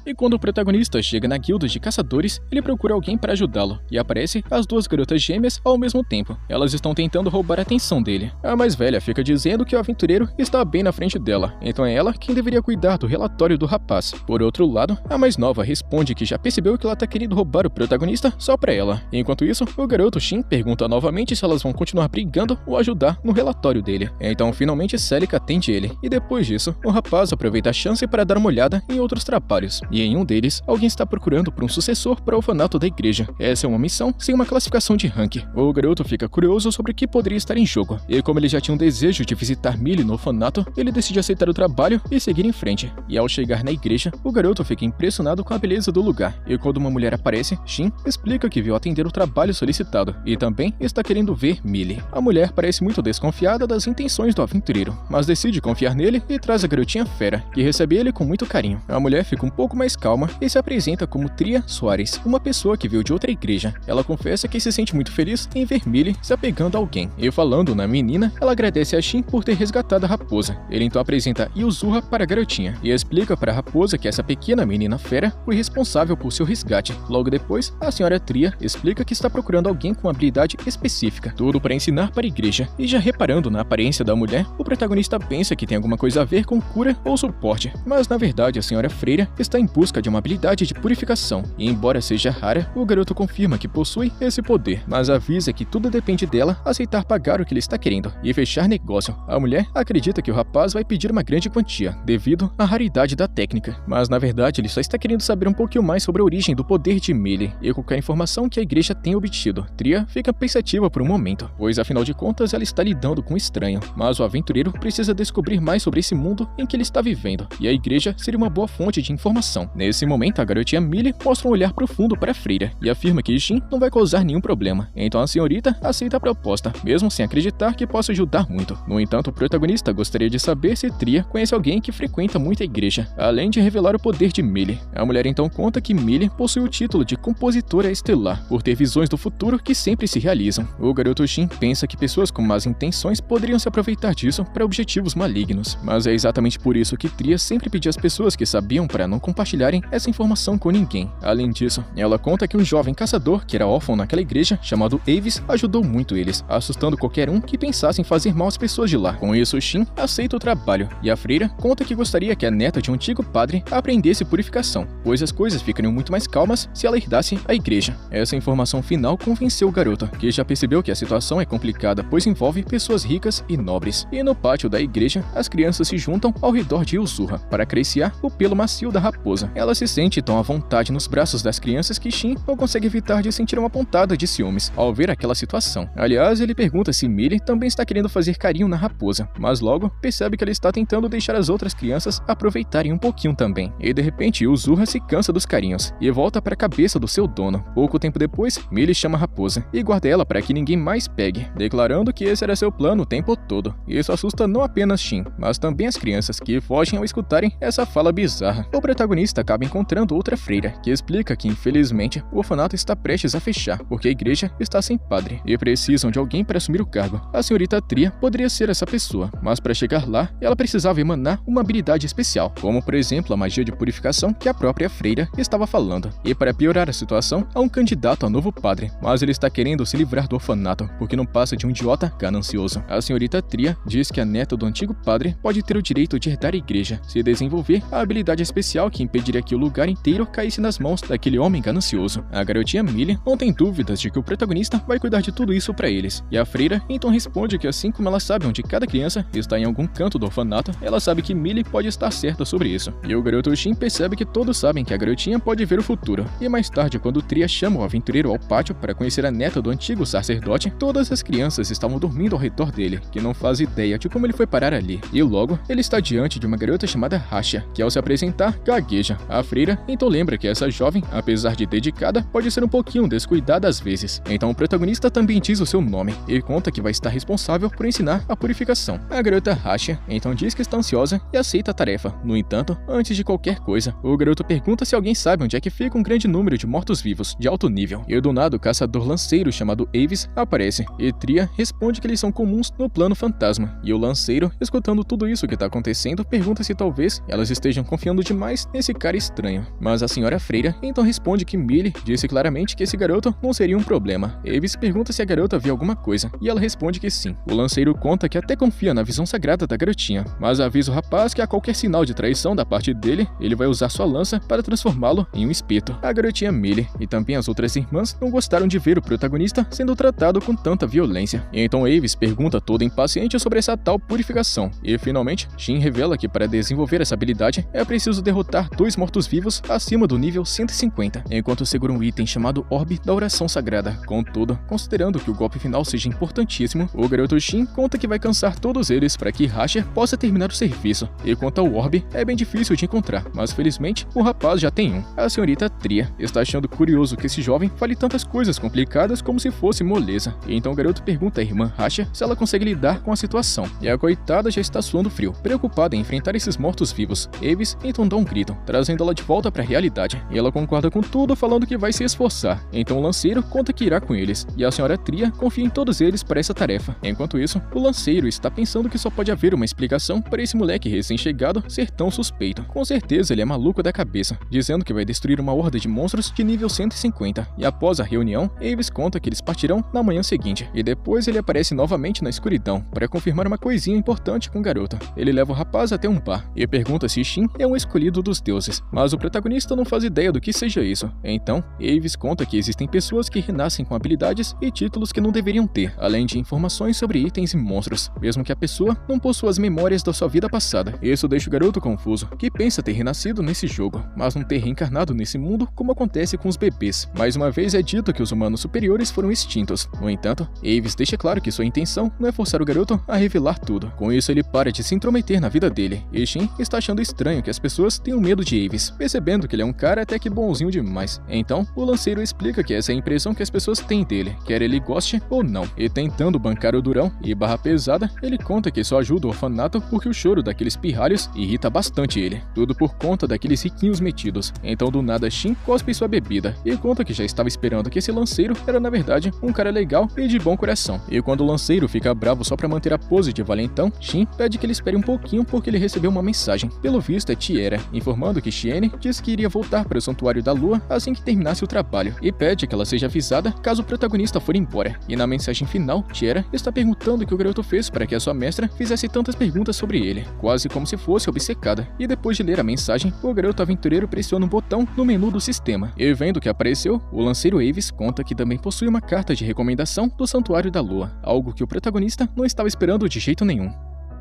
E quando o protagonista chega na guilda de caçadores, ele procura alguém para ajudá-lo, e aparece as duas garotas gêmeas ao mesmo tempo. Elas estão tentando roubar a atenção dele. A mais velha fica dizendo que o aventureiro está bem na frente dela, então é ela quem deveria cuidar do relatório do rapaz. Por outro lado, a mais nova responde que já percebeu que ela está querendo roubar o protagonista só para ela. Enquanto isso, o garoto Shin pergunta novamente se elas vão continuar brigando ou ajudar no relatório dele. Então finalmente Celica atende ele, e depois disso, o rapaz aproveita a chance para dar uma olhada em outros trabalhos. E em um deles, alguém está procurando por um sucessor para o orfanato da igreja. Essa é uma missão sem uma classificação de rank. O garoto fica curioso sobre o que poderia estar em jogo, e como ele já tinha um desejo de visitar Millie no orfanato, ele decide aceitar o trabalho e seguir em frente. E ao chegar na igreja, o garoto fica impressionado com a beleza do lugar, e quando uma mulher aparece, Shin explica que viu atender o trabalho solicitado, e também está querendo ver Millie. A mulher parece muito desconfiada das intenções do aventureiro, mas decide confiar nele e traz a garotinha fera, que recebe ele com muito carinho. A mulher fica um pouco mais calma e se apresenta como Tria Soares, uma pessoa que veio de outra igreja. Ela confessa que se sente muito feliz em ver Millie se apegando a alguém. E falando na menina, ela agradece a Shin por ter resgatado a raposa. Ele então apresenta Yuzura para a garotinha e explica para a raposa que essa pequena menina fera foi responsável por seu resgate. Logo depois, a senhora Tria explica que está procurando alguém com uma habilidade específica, tudo para ensinar para a igreja. E já reparando na aparência da mulher, o protagonista pensa que tem alguma coisa a ver com cura ou suporte, mas na verdade a senhora Freira está em busca de uma habilidade de purificação, e embora seja rara, o garoto confirma que possui esse poder, mas avisa que tudo depende dela aceitar pagar o que ele está querendo e fechar negócio. A mulher acredita que o rapaz vai pedir uma grande quantia, devido à raridade da técnica, mas na verdade ele só está querendo saber um pouquinho mais sobre a origem do poder de Millie e qualquer informação que a igreja tenha obtido. Tria fica pensativa por um momento, pois afinal de contas ela está lidando com um estranho, mas o aventureiro precisa descobrir mais sobre esse mundo em que ele está vivendo, e a igreja seria uma boa fonte de informação. situação. Nesse momento, a garotinha Millie mostra um olhar profundo para a freira e afirma que Shin não vai causar nenhum problema. Então a senhorita aceita a proposta, mesmo sem acreditar que possa ajudar muito. No entanto, o protagonista gostaria de saber se Tria conhece alguém que frequenta muito a igreja, além de revelar o poder de Millie. A mulher então conta que Millie possui o título de compositora estelar, por ter visões do futuro que sempre se realizam. O garoto Shin pensa que pessoas com más intenções poderiam se aproveitar disso para objetivos malignos, mas é exatamente por isso que Tria sempre pedia às pessoas que sabiam para não compartilharem essa informação com ninguém. Além disso, ela conta que um jovem caçador, que era órfão naquela igreja, chamado Avis, ajudou muito eles, assustando qualquer um que pensasse em fazer mal às pessoas de lá. Com isso, Shin aceita o trabalho, e a freira conta que gostaria que a neta de um antigo padre aprendesse purificação, pois as coisas ficariam muito mais calmas se ela herdasse a igreja. Essa informação final convenceu o garoto, que já percebeu que a situação é complicada, pois envolve pessoas ricas e nobres. E no pátio da igreja, as crianças se juntam ao redor de Yuzurra para acariciar o pelo macio da raposa. Ela se sente tão à vontade nos braços das crianças que Shin não consegue evitar de sentir uma pontada de ciúmes ao ver aquela situação. Aliás, ele pergunta se Millie também está querendo fazer carinho na raposa, mas logo percebe que ela está tentando deixar as outras crianças aproveitarem um pouquinho também. E de repente, Yuzurra se cansa dos carinhos e volta para a cabeça do seu dono. Pouco tempo depois, Millie chama a raposa e guarda ela para que ninguém mais pegue, declarando que esse era seu plano o tempo todo. Isso assusta não apenas Shin, mas também as crianças, que fogem ao escutarem essa fala bizarra. O protagonista acaba encontrando outra freira, que explica que infelizmente o orfanato está prestes a fechar, porque a igreja está sem padre e precisam de alguém para assumir o cargo. A senhorita Tria poderia ser essa pessoa, mas para chegar lá, ela precisava emanar uma habilidade especial, como por exemplo a magia de purificação que a própria freira estava falando. E para piorar a situação, há um candidato a novo padre, mas ele está querendo se livrar do orfanato, porque não passa de um idiota ganancioso. A senhorita Tria diz que a neta do antigo padre pode ter o direito de herdar a igreja, se desenvolver a habilidade especial que impediria que o lugar inteiro caísse nas mãos daquele homem ganancioso. A garotinha Millie não tem dúvidas de que o protagonista vai cuidar de tudo isso para eles, e a freira então responde que assim como ela sabe onde cada criança está em algum canto do orfanato, ela sabe que Millie pode estar certa sobre isso. E o garoto Shin percebe que todos sabem que a garotinha pode ver o futuro. E mais tarde, quando Tria chama o aventureiro ao pátio para conhecer a neta do antigo sacerdote, todas as crianças estavam dormindo ao redor dele, que não faz ideia de como ele foi parar ali. E logo, ele está diante de uma garota chamada Rasha, que ao se apresentar, gagueja. A freira então lembra que essa jovem, apesar de dedicada, pode ser um pouquinho descuidada às vezes. Então o protagonista também diz o seu nome e conta que vai estar responsável por ensinar a purificação. A garota Rasha então diz que está ansiosa e aceita a tarefa. No entanto, antes de qualquer coisa, o garoto pergunta se alguém sabe onde é que fica um grande número de mortos-vivos de alto nível. E do nada, o caçador lanceiro chamado Avis aparece, e Tria responde que eles são comuns no plano fantasma. E o lanceiro, escutando tudo isso que está acontecendo, pergunta se talvez elas estejam confiando demais nesse cara estranho. Mas a senhora freira então responde que Millie disse claramente que esse garoto não seria um problema. Avis pergunta se a garota viu alguma coisa, e ela responde que sim. O lanceiro conta que até confia na visão sagrada da garotinha, mas avisa o rapaz que a qualquer sinal de traição da parte dele, ele vai usar sua lança para transformá-lo em um espeto. A garotinha Millie e também as outras irmãs não gostaram de ver o protagonista sendo tratado com tanta violência. E então Avis pergunta todo impaciente sobre essa tal purificação, e finalmente Shin revela que para desenvolver essa habilidade é preciso derrotar 2 mortos-vivos acima do nível 150, enquanto segura um item chamado Orbe da Oração Sagrada. Contudo, considerando que o golpe final seja importantíssimo, o garoto Shin conta que vai cansar todos eles para que Rasha possa terminar o serviço. E quanto ao Orbe, é bem difícil de encontrar, mas felizmente o rapaz já tem um. A senhorita Tria está achando curioso que esse jovem fale tantas coisas complicadas como se fosse moleza, e então o garoto pergunta à irmã Rasha se ela consegue lidar com a situação. E a coitada já está suando frio, preocupada em enfrentar esses mortos-vivos. Avis então dá um grito, trazendo ela de volta para a realidade, e ela concorda com tudo, falando que vai se esforçar. Então o lanceiro conta que irá com eles, e a senhora Tria confia em todos eles para essa tarefa. Enquanto isso, o lanceiro está pensando que só pode haver uma explicação para esse moleque recém-chegado ser tão suspeito. Com certeza ele é maluco da cabeça, dizendo que vai destruir uma horda de monstros de nível 150, e após a reunião, Avis conta que eles partirão na manhã seguinte, e depois ele aparece novamente na escuridão para confirmar uma coisinha importante com o garoto. Ele leva o rapaz até um bar e pergunta se Shin é um escolhido dos deuses, mas o protagonista não faz ideia do que seja isso. Então, Avis conta que existem pessoas que renascem com habilidades e títulos que não deveriam ter, além de informações sobre itens e monstros, mesmo que a pessoa não possua as memórias da sua vida passada. Isso deixa o garoto confuso, que pensa ter renascido nesse jogo, mas não ter reencarnado nesse mundo como acontece com os bebês. Mais uma vez é dito que os humanos superiores foram extintos. No entanto, Avis deixa claro que sua intenção não é forçar o garoto a revelar tudo. Com isso, ele para de se intrometer na vida dele, e Shin está achando estranho que as pessoas tenham medo de de Avis, percebendo que ele é um cara até que bonzinho demais. Então, o lanceiro explica que essa é a impressão que as pessoas têm dele, quer ele goste ou não. E tentando bancar o durão e barra pesada, ele conta que só ajuda o orfanato porque o choro daqueles pirralhos irrita bastante ele. Tudo por conta daqueles riquinhos metidos. Então do nada Shin cospe sua bebida e conta que já estava esperando que esse lanceiro era na verdade um cara legal e de bom coração. E quando o lanceiro fica bravo só pra manter a pose de valentão, Shin pede que ele espere um pouquinho porque ele recebeu uma mensagem. Pelo visto é Tiera, informando que Shiene disse que iria voltar para o Santuário da Lua assim que terminasse o trabalho, e pede que ela seja avisada caso o protagonista for embora. E na mensagem final, Tiera está perguntando o que o garoto fez para que a sua mestra fizesse tantas perguntas sobre ele, quase como se fosse obcecada. E depois de ler a mensagem, o garoto aventureiro pressiona um botão no menu do sistema. E vendo o que apareceu, o lanceiro Avis conta que também possui uma carta de recomendação do Santuário da Lua, algo que o protagonista não estava esperando de jeito nenhum.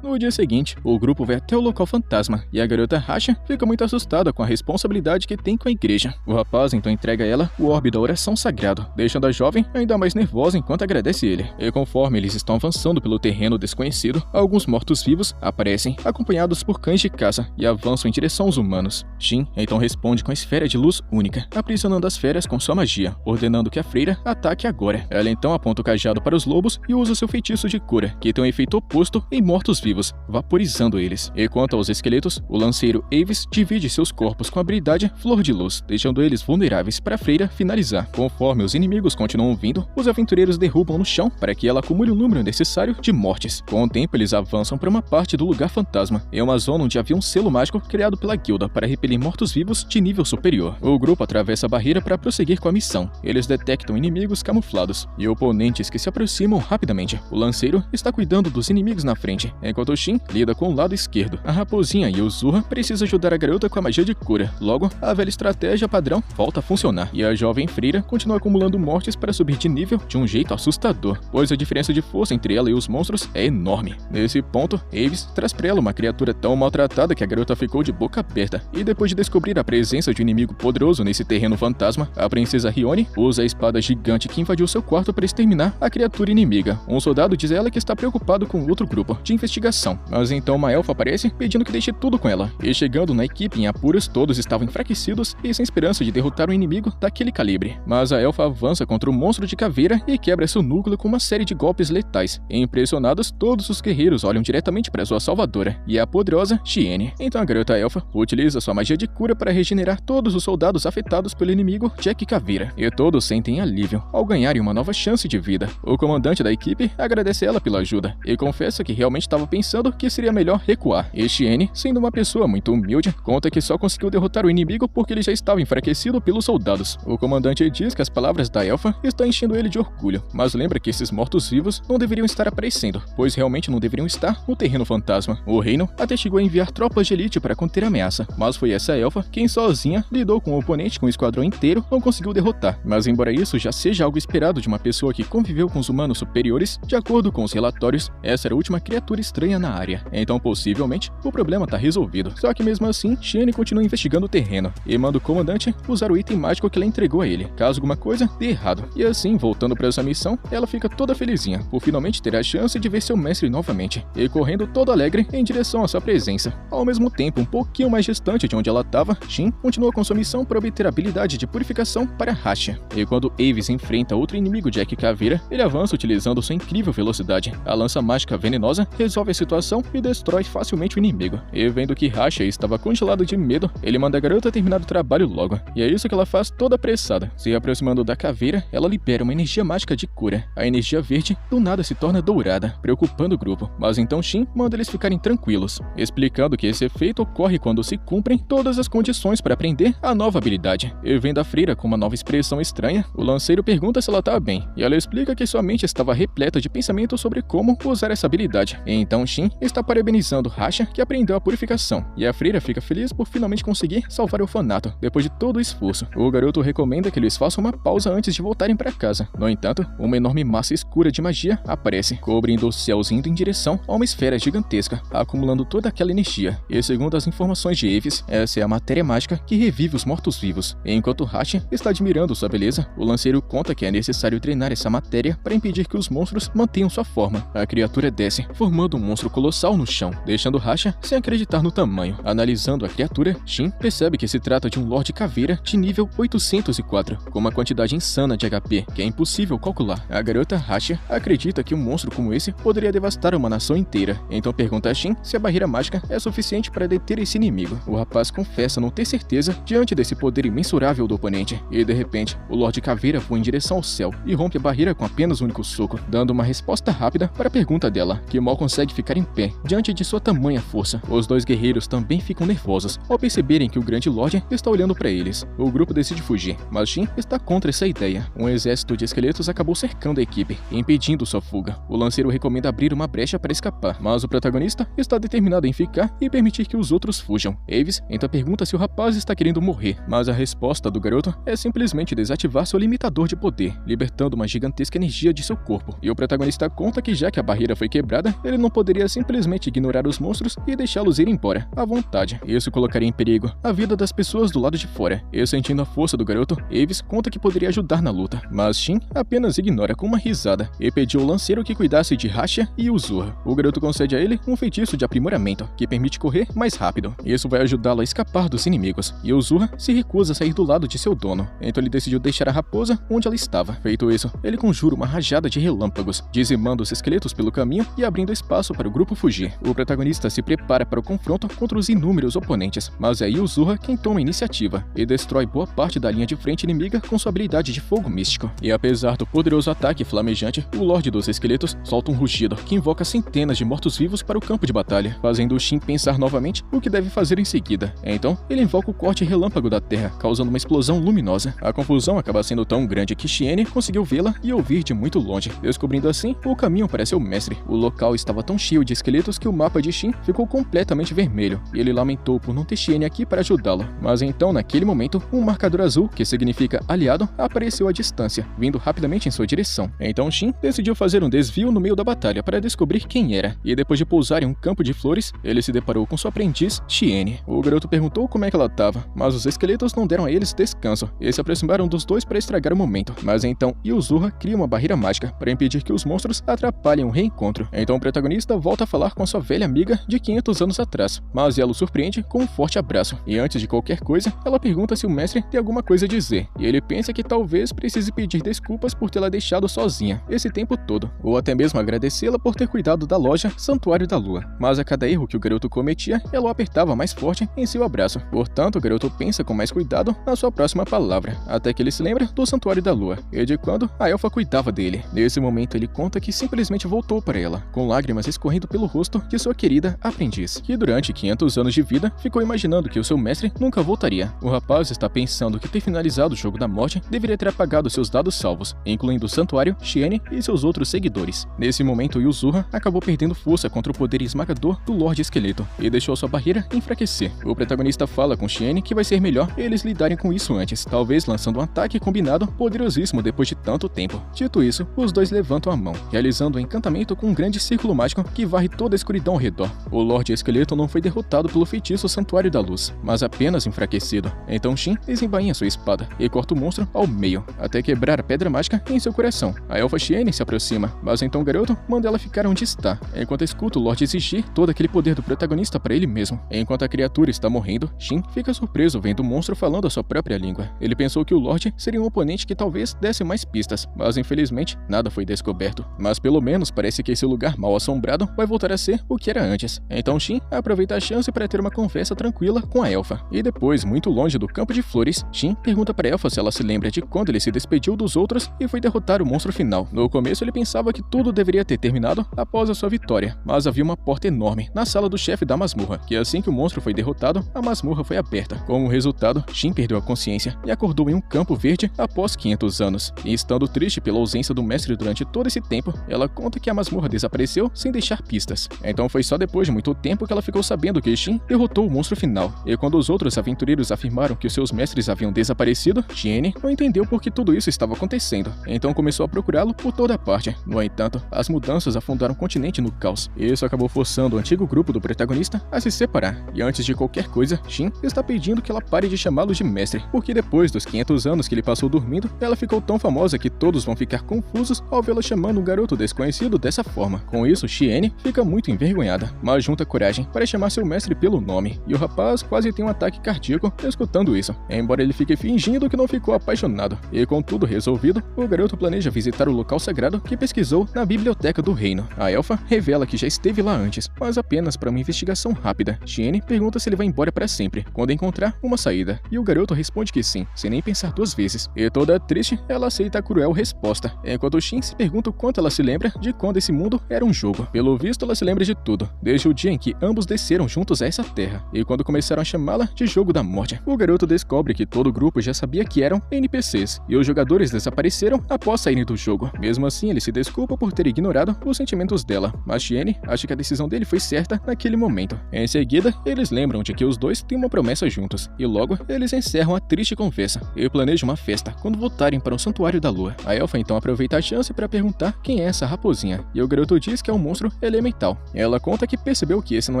No dia seguinte, o grupo vai até o local fantasma e a garota Rasha fica muito assustada com a responsabilidade que tem com a igreja. O rapaz então entrega a ela o orbe da oração sagrado, deixando a jovem ainda mais nervosa enquanto agradece ele. E conforme eles estão avançando pelo terreno desconhecido, alguns mortos-vivos aparecem, acompanhados por cães de caça, e avançam em direção aos humanos. Shin então responde com a esfera de luz única, aprisionando as feras com sua magia, ordenando que a freira ataque agora. Ela então aponta o cajado para os lobos e usa seu feitiço de cura, que tem um efeito oposto em mortos-vivos, vaporizando eles. E quanto aos esqueletos, o lanceiro Avis divide seus corpos com a habilidade Flor de Luz, deixando eles vulneráveis para a freira finalizar. Conforme os inimigos continuam vindo, os aventureiros derrubam no chão para que ela acumule o número necessário de mortes. Com o tempo, eles avançam para uma parte do lugar fantasma, em uma zona onde havia um selo mágico criado pela guilda para repelir mortos-vivos de nível superior. O grupo atravessa a barreira para prosseguir com a missão. Eles detectam inimigos camuflados e oponentes que se aproximam rapidamente. O lanceiro está cuidando dos inimigos na frente, enquanto Shin lida com o lado esquerdo. A raposinha e o Zurra precisam ajudar a garota com a magia de cura. Logo, a velha estratégia padrão volta a funcionar, e a jovem freira continua acumulando mortes para subir de nível de um jeito assustador, pois a diferença de força entre ela e os monstros é enorme. Nesse ponto, Avis traz pra ela uma criatura tão maltratada que a garota ficou de boca aberta, e depois de descobrir a presença de um inimigo poderoso nesse terreno fantasma, a princesa Rione usa a espada gigante que invadiu seu quarto para exterminar a criatura inimiga. Um soldado diz a ela que está preocupado com outro grupo de investigação, mas então uma elfa aparece pedindo que deixe tudo com ela, e chegando na equipe em apuros, todos estavam enfraquecidos e sem esperança de derrotar um inimigo daquele calibre. Mas a elfa avança contra o monstro de caveira e quebra seu núcleo com uma série de golpes letais. E impressionados, todos os guerreiros olham diretamente para sua salvadora, e a poderosa Shiene. Então a garota elfa utiliza sua magia de cura para regenerar todos os soldados afetados pelo inimigo Jack Caveira, e todos sentem alívio ao ganharem uma nova chance de vida. O comandante da equipe agradece ela pela ajuda e confessa que realmente estava pensando que seria melhor recuar. E Shiene, sendo uma pessoa muito humilde, conta que só conseguiu derrotar o inimigo porque ele já estava enfraquecido pelos soldados. O comandante diz que as palavras da elfa estão enchendo ele de orgulho, mas lembra que esses mortos-vivos não deveriam estar aparecendo, pois realmente não deveriam estar no terreno fantasma. O reino até chegou a enviar tropas de elite para conter a ameaça, mas foi essa elfa quem sozinha lidou com o oponente com o esquadrão inteiro, não conseguiu derrotar. Mas embora isso já seja algo esperado de uma pessoa que conviveu com os humanos superiores, de acordo com os relatórios, essa era a última criatura estranha na área. Então possivelmente o problema tá resolvido. Só que mesmo assim, Shiene continua investigando o terreno e manda o comandante usar o item mágico que ela entregou a ele, caso alguma coisa dê errado. E assim, voltando para essa missão, ela fica toda felizinha por finalmente ter a chance de ver seu mestre novamente, e correndo toda alegre em direção à sua presença. Ao mesmo tempo, um pouquinho mais distante de onde ela estava, Shin continua com sua missão para obter a habilidade de purificação para Rasha. E quando Avis enfrenta outro inimigo Jack Caveira, ele avança utilizando sua incrível velocidade. A lança mágica venenosa resolve a situação e destrói facilmente o inimigo. E vendo que Rasha estava congelado de medo, ele manda a garota terminar o trabalho logo. E é isso que ela faz toda apressada. Se aproximando da caveira, ela libera uma energia mágica de cura. A energia verde do nada se torna dourada, preocupando o grupo. Mas então Shin manda eles ficarem tranquilos, explicando que esse efeito ocorre quando se cumprem todas as condições para aprender a nova habilidade. E vendo a freira com uma nova expressão estranha, o lanceiro pergunta se ela está bem, e ela explica que sua mente estava repleta de pensamentos sobre como usar essa habilidade. E então Shin está parabenizando Rasha, que aprendeu a purificação, e a freira fica feliz por finalmente conseguir salvar o orfanato, depois de todo o esforço. O garoto recomenda que eles façam uma pausa antes de voltarem para casa. No entanto, uma enorme massa escura de magia aparece, cobrindo os céus indo em direção a uma esfera gigantesca, acumulando toda aquela energia. E segundo as informações de Avis, essa é a matéria mágica que revive os mortos-vivos. Enquanto Rasha está admirando sua beleza, o lanceiro conta que é necessário treinar essa matéria para impedir que os monstros mantenham sua forma. A criatura desce, formando um monstro colossal no chão, deixando Rasha sem acreditar no tamanho. Analisando a criatura, Shin percebe que se trata de um Lorde Caveira de nível 804, com uma quantidade insana de HP, que é impossível calcular. A garota Rasha acredita que um monstro como esse poderia devastar uma nação inteira, então pergunta a Shin se a barreira mágica é suficiente para deter esse inimigo. O rapaz confessa não ter certeza diante desse poder imensurável do oponente, e de repente, o Lorde Caveira voa em direção ao céu e rompe a barreira com apenas um único soco, dando uma resposta rápida para a pergunta dela, que mal consegue ficar em pé diante de sua tamanha força. Os dois guerreiros também ficam nervosos ao perceberem que o grande Lorde está olhando para eles. O grupo decide fugir, mas Shin está contra essa ideia. Um exército de esqueletos acabou cercando a equipe, impedindo sua fuga. O lanceiro recomenda abrir uma brecha para escapar, mas o protagonista está determinado em ficar e permitir que os outros fujam. Aves então pergunta se o rapaz está querendo morrer, mas a resposta do garoto é simplesmente desativar seu limitador de poder, libertando uma gigantesca energia de seu corpo. E o protagonista conta que já que a barreira foi quebrada, ele não poderia simplesmente ignorar os monstros e deixá-los ir embora à vontade. Isso colocaria em perigo a vida das pessoas do lado de fora. E sentindo a força do garoto, Aves conta que poderia ajudar na luta, mas Shin apenas ignora com uma risada e pediu ao lanceiro que cuidasse de Rasha e Uzura. O garoto concede a ele um feitiço de aprimoramento que permite correr mais rápido. Isso vai ajudá-lo a escapar dos inimigos, e Uzura se recusa a sair do lado de seu dono, então ele decidiu deixar a raposa onde ela estava. Feito isso, ele conjura uma rajada de relâmpagos, dizimando os esqueletos pelo caminho e abrindo espaço para o grupo fugir. O protagonista se prepara para o confronto contra os inúmeros oponentes, mas é Uzura quem toma a iniciativa e destrói boa parte da linha de frente inimiga com sua habilidade de fogo místico. E apesar do poderoso ataque flamejante, o Lorde dos Esqueletos solta um rugido que invoca centenas de mortos-vivos para o campo de batalha, fazendo Shin pensar novamente o que deve fazer em seguida. Então, ele invoca o corte relâmpago da terra, causando uma explosão luminosa. A confusão acaba sendo tão grande que Chien conseguiu vê-la e ouvir de muito longe, descobrindo assim o caminho para seu mestre. O local estava tão cheio de esqueletos que o mapa de Shin ficou completamente vermelho, e ele lamentou por não ter Chien aqui para ajudá-lo. Mas então, naquele momento, um marcador azul, que significa aliado, apareceu à distância, vindo rapidamente em sua direção. Então Shin decidiu fazer um desvio no meio da batalha para descobrir quem era, e depois de pousar em um campo de flores, ele se deparou com sua aprendiz, Chien. O garoto perguntou como é que ela estava, mas os esqueletos não deram a eles descanso, e se aproximaram dos dois para estragar o momento. Mas então Uzura cria uma barreira mágica para impedir que os monstros atrapalhem o reencontro. Então o protagonista volta a falar com a sua velha amiga de 500 anos atrás, mas ela o surpreende com um forte abraço, e antes de qualquer coisa, ela pergunta se o mestre tem alguma coisa a dizer, e ele pensa que talvez precise pedir desculpas por tê-la deixado sozinha esse tempo todo, ou até mesmo agradecê-la por ter cuidado da loja Santuário da Lua. Mas a cada erro que o garoto cometia, ela o apertava mais forte em seu abraço. Portanto, o garoto pensa com mais cuidado na sua próxima palavra, até que ele se lembra do Santuário da Lua, e de quando a elfa cuidava dele. Nesse momento, ele conta que simplesmente voltou para ela, com lágrimas escorrendo pelo rosto de sua querida aprendiz, que durante 500 anos de vida ficou imaginando que o seu mestre nunca voltaria. O rapaz está pensando que ter finalizado o jogo da morte deveria ter apagado seus dados salvos, incluindo o Santuário, Chien e seus outros seguidores. Nesse momento, Uzura acabou perdendo força contra o poder esmagador do Lorde Esqueleto e deixou sua barreira enfraquecer. O protagonista fala com Chien que vai ser melhor eles lidarem com isso antes, talvez lançando um ataque combinado poderosíssimo depois de tanto tempo. Dito isso, os dois levantam a mão, realizando um encantamento com um grande círculo mágico que varre toda a escuridão ao redor. O Lorde Esqueleto não foi derrotado pelo feitiço Santuário da Luz, mas apenas enfraquecido. Então Shin desembainha sua espada e corta o monstro ao meio, até quebrar a pedra mágica em seu coração. A elfa Chien se aproxima, mas então o garoto manda ela ficar onde está, enquanto escuta o Lorde exigir todo aquele poder do protagonista para ele mesmo. Enquanto a criatura está morrendo, Shin fica surpreso vendo o monstro falando a sua própria língua. Ele pensou que o Lorde seria um oponente que talvez desse mais pistas, mas infelizmente nada foi descoberto. Mas pelo menos parece que esse lugar mal assombrado vai voltar a ser o que era antes. Então Shin aproveita a chance para ter uma conversa tranquila com a elfa. E depois, muito longe do campo de flores, Shin pergunta para a elfa se ela se lembra de quando ele se despediu dos outros e foi derrotar o monstro final. No começo ele pensava que tudo deveria ter terminado após a sua vitória, mas havia uma porta enorme na sala do chefe da masmorra, que assim que o monstro foi derrotado, a masmorra foi aberta. Como resultado, Shin perdeu a consciência e acordou em um campo verde após 500 anos. E estando triste pela ausência do mestre durante todo esse tempo, ela conta que a masmorra desapareceu sem deixar pistas. Então foi só depois de muito tempo que ela ficou sabendo que Shin derrotou o monstro final. E quando os outros aventureiros afirmaram que os seus mestres haviam desaparecido, Chien não entendeu por que tudo isso estava acontecendo. Então começou a procurá-lo por toda parte. No entanto, as mudanças afundaram o continente no caos. Isso acabou forçando o antigo grupo do protagonista a se separar. E antes de qualquer coisa, Shin está pedindo que ela pare de chamá-lo de mestre, porque depois dos 500 anos que ele passou dormindo, ela ficou tão famosa que todos vão ficar confusos ao vê-la chamando um garoto desconhecido dessa forma. Com isso, Chien Shiene fica muito envergonhada, mas junta coragem para chamar seu mestre pelo nome, e o rapaz quase tem um ataque cardíaco escutando isso, embora ele fique fingindo que não ficou apaixonado. E com tudo resolvido, o garoto planeja visitar o local sagrado que pesquisou na biblioteca do reino. A elfa revela que já esteve lá antes, mas apenas para uma investigação rápida. Shiene pergunta se ele vai embora para sempre, quando encontrar uma saída, e o garoto responde que sim, sem nem pensar duas vezes. E toda triste, ela aceita a cruel resposta, enquanto Shin se pergunta o quanto ela se lembra de quando esse mundo era um jogo. Pelo visto, ela se lembra de tudo, desde o dia em que ambos desceram juntos a essa terra, e quando começaram a chamá-la de Jogo da Morte. O garoto descobre que todo o grupo já sabia que eram NPCs, e os jogadores desapareceram após saírem do jogo. Mesmo assim, ele se desculpa por ter ignorado os sentimentos dela, mas Shiene acha que a decisão dele foi certa naquele momento. Em seguida, eles lembram de que os dois têm uma promessa juntos, e logo eles encerram a triste conversa e planejam uma festa quando voltarem para o Santuário da Lua. A elfa então aproveita a chance para perguntar quem é essa raposinha, e o garoto diz que é um monstro elemental. Ela conta que percebeu que esse não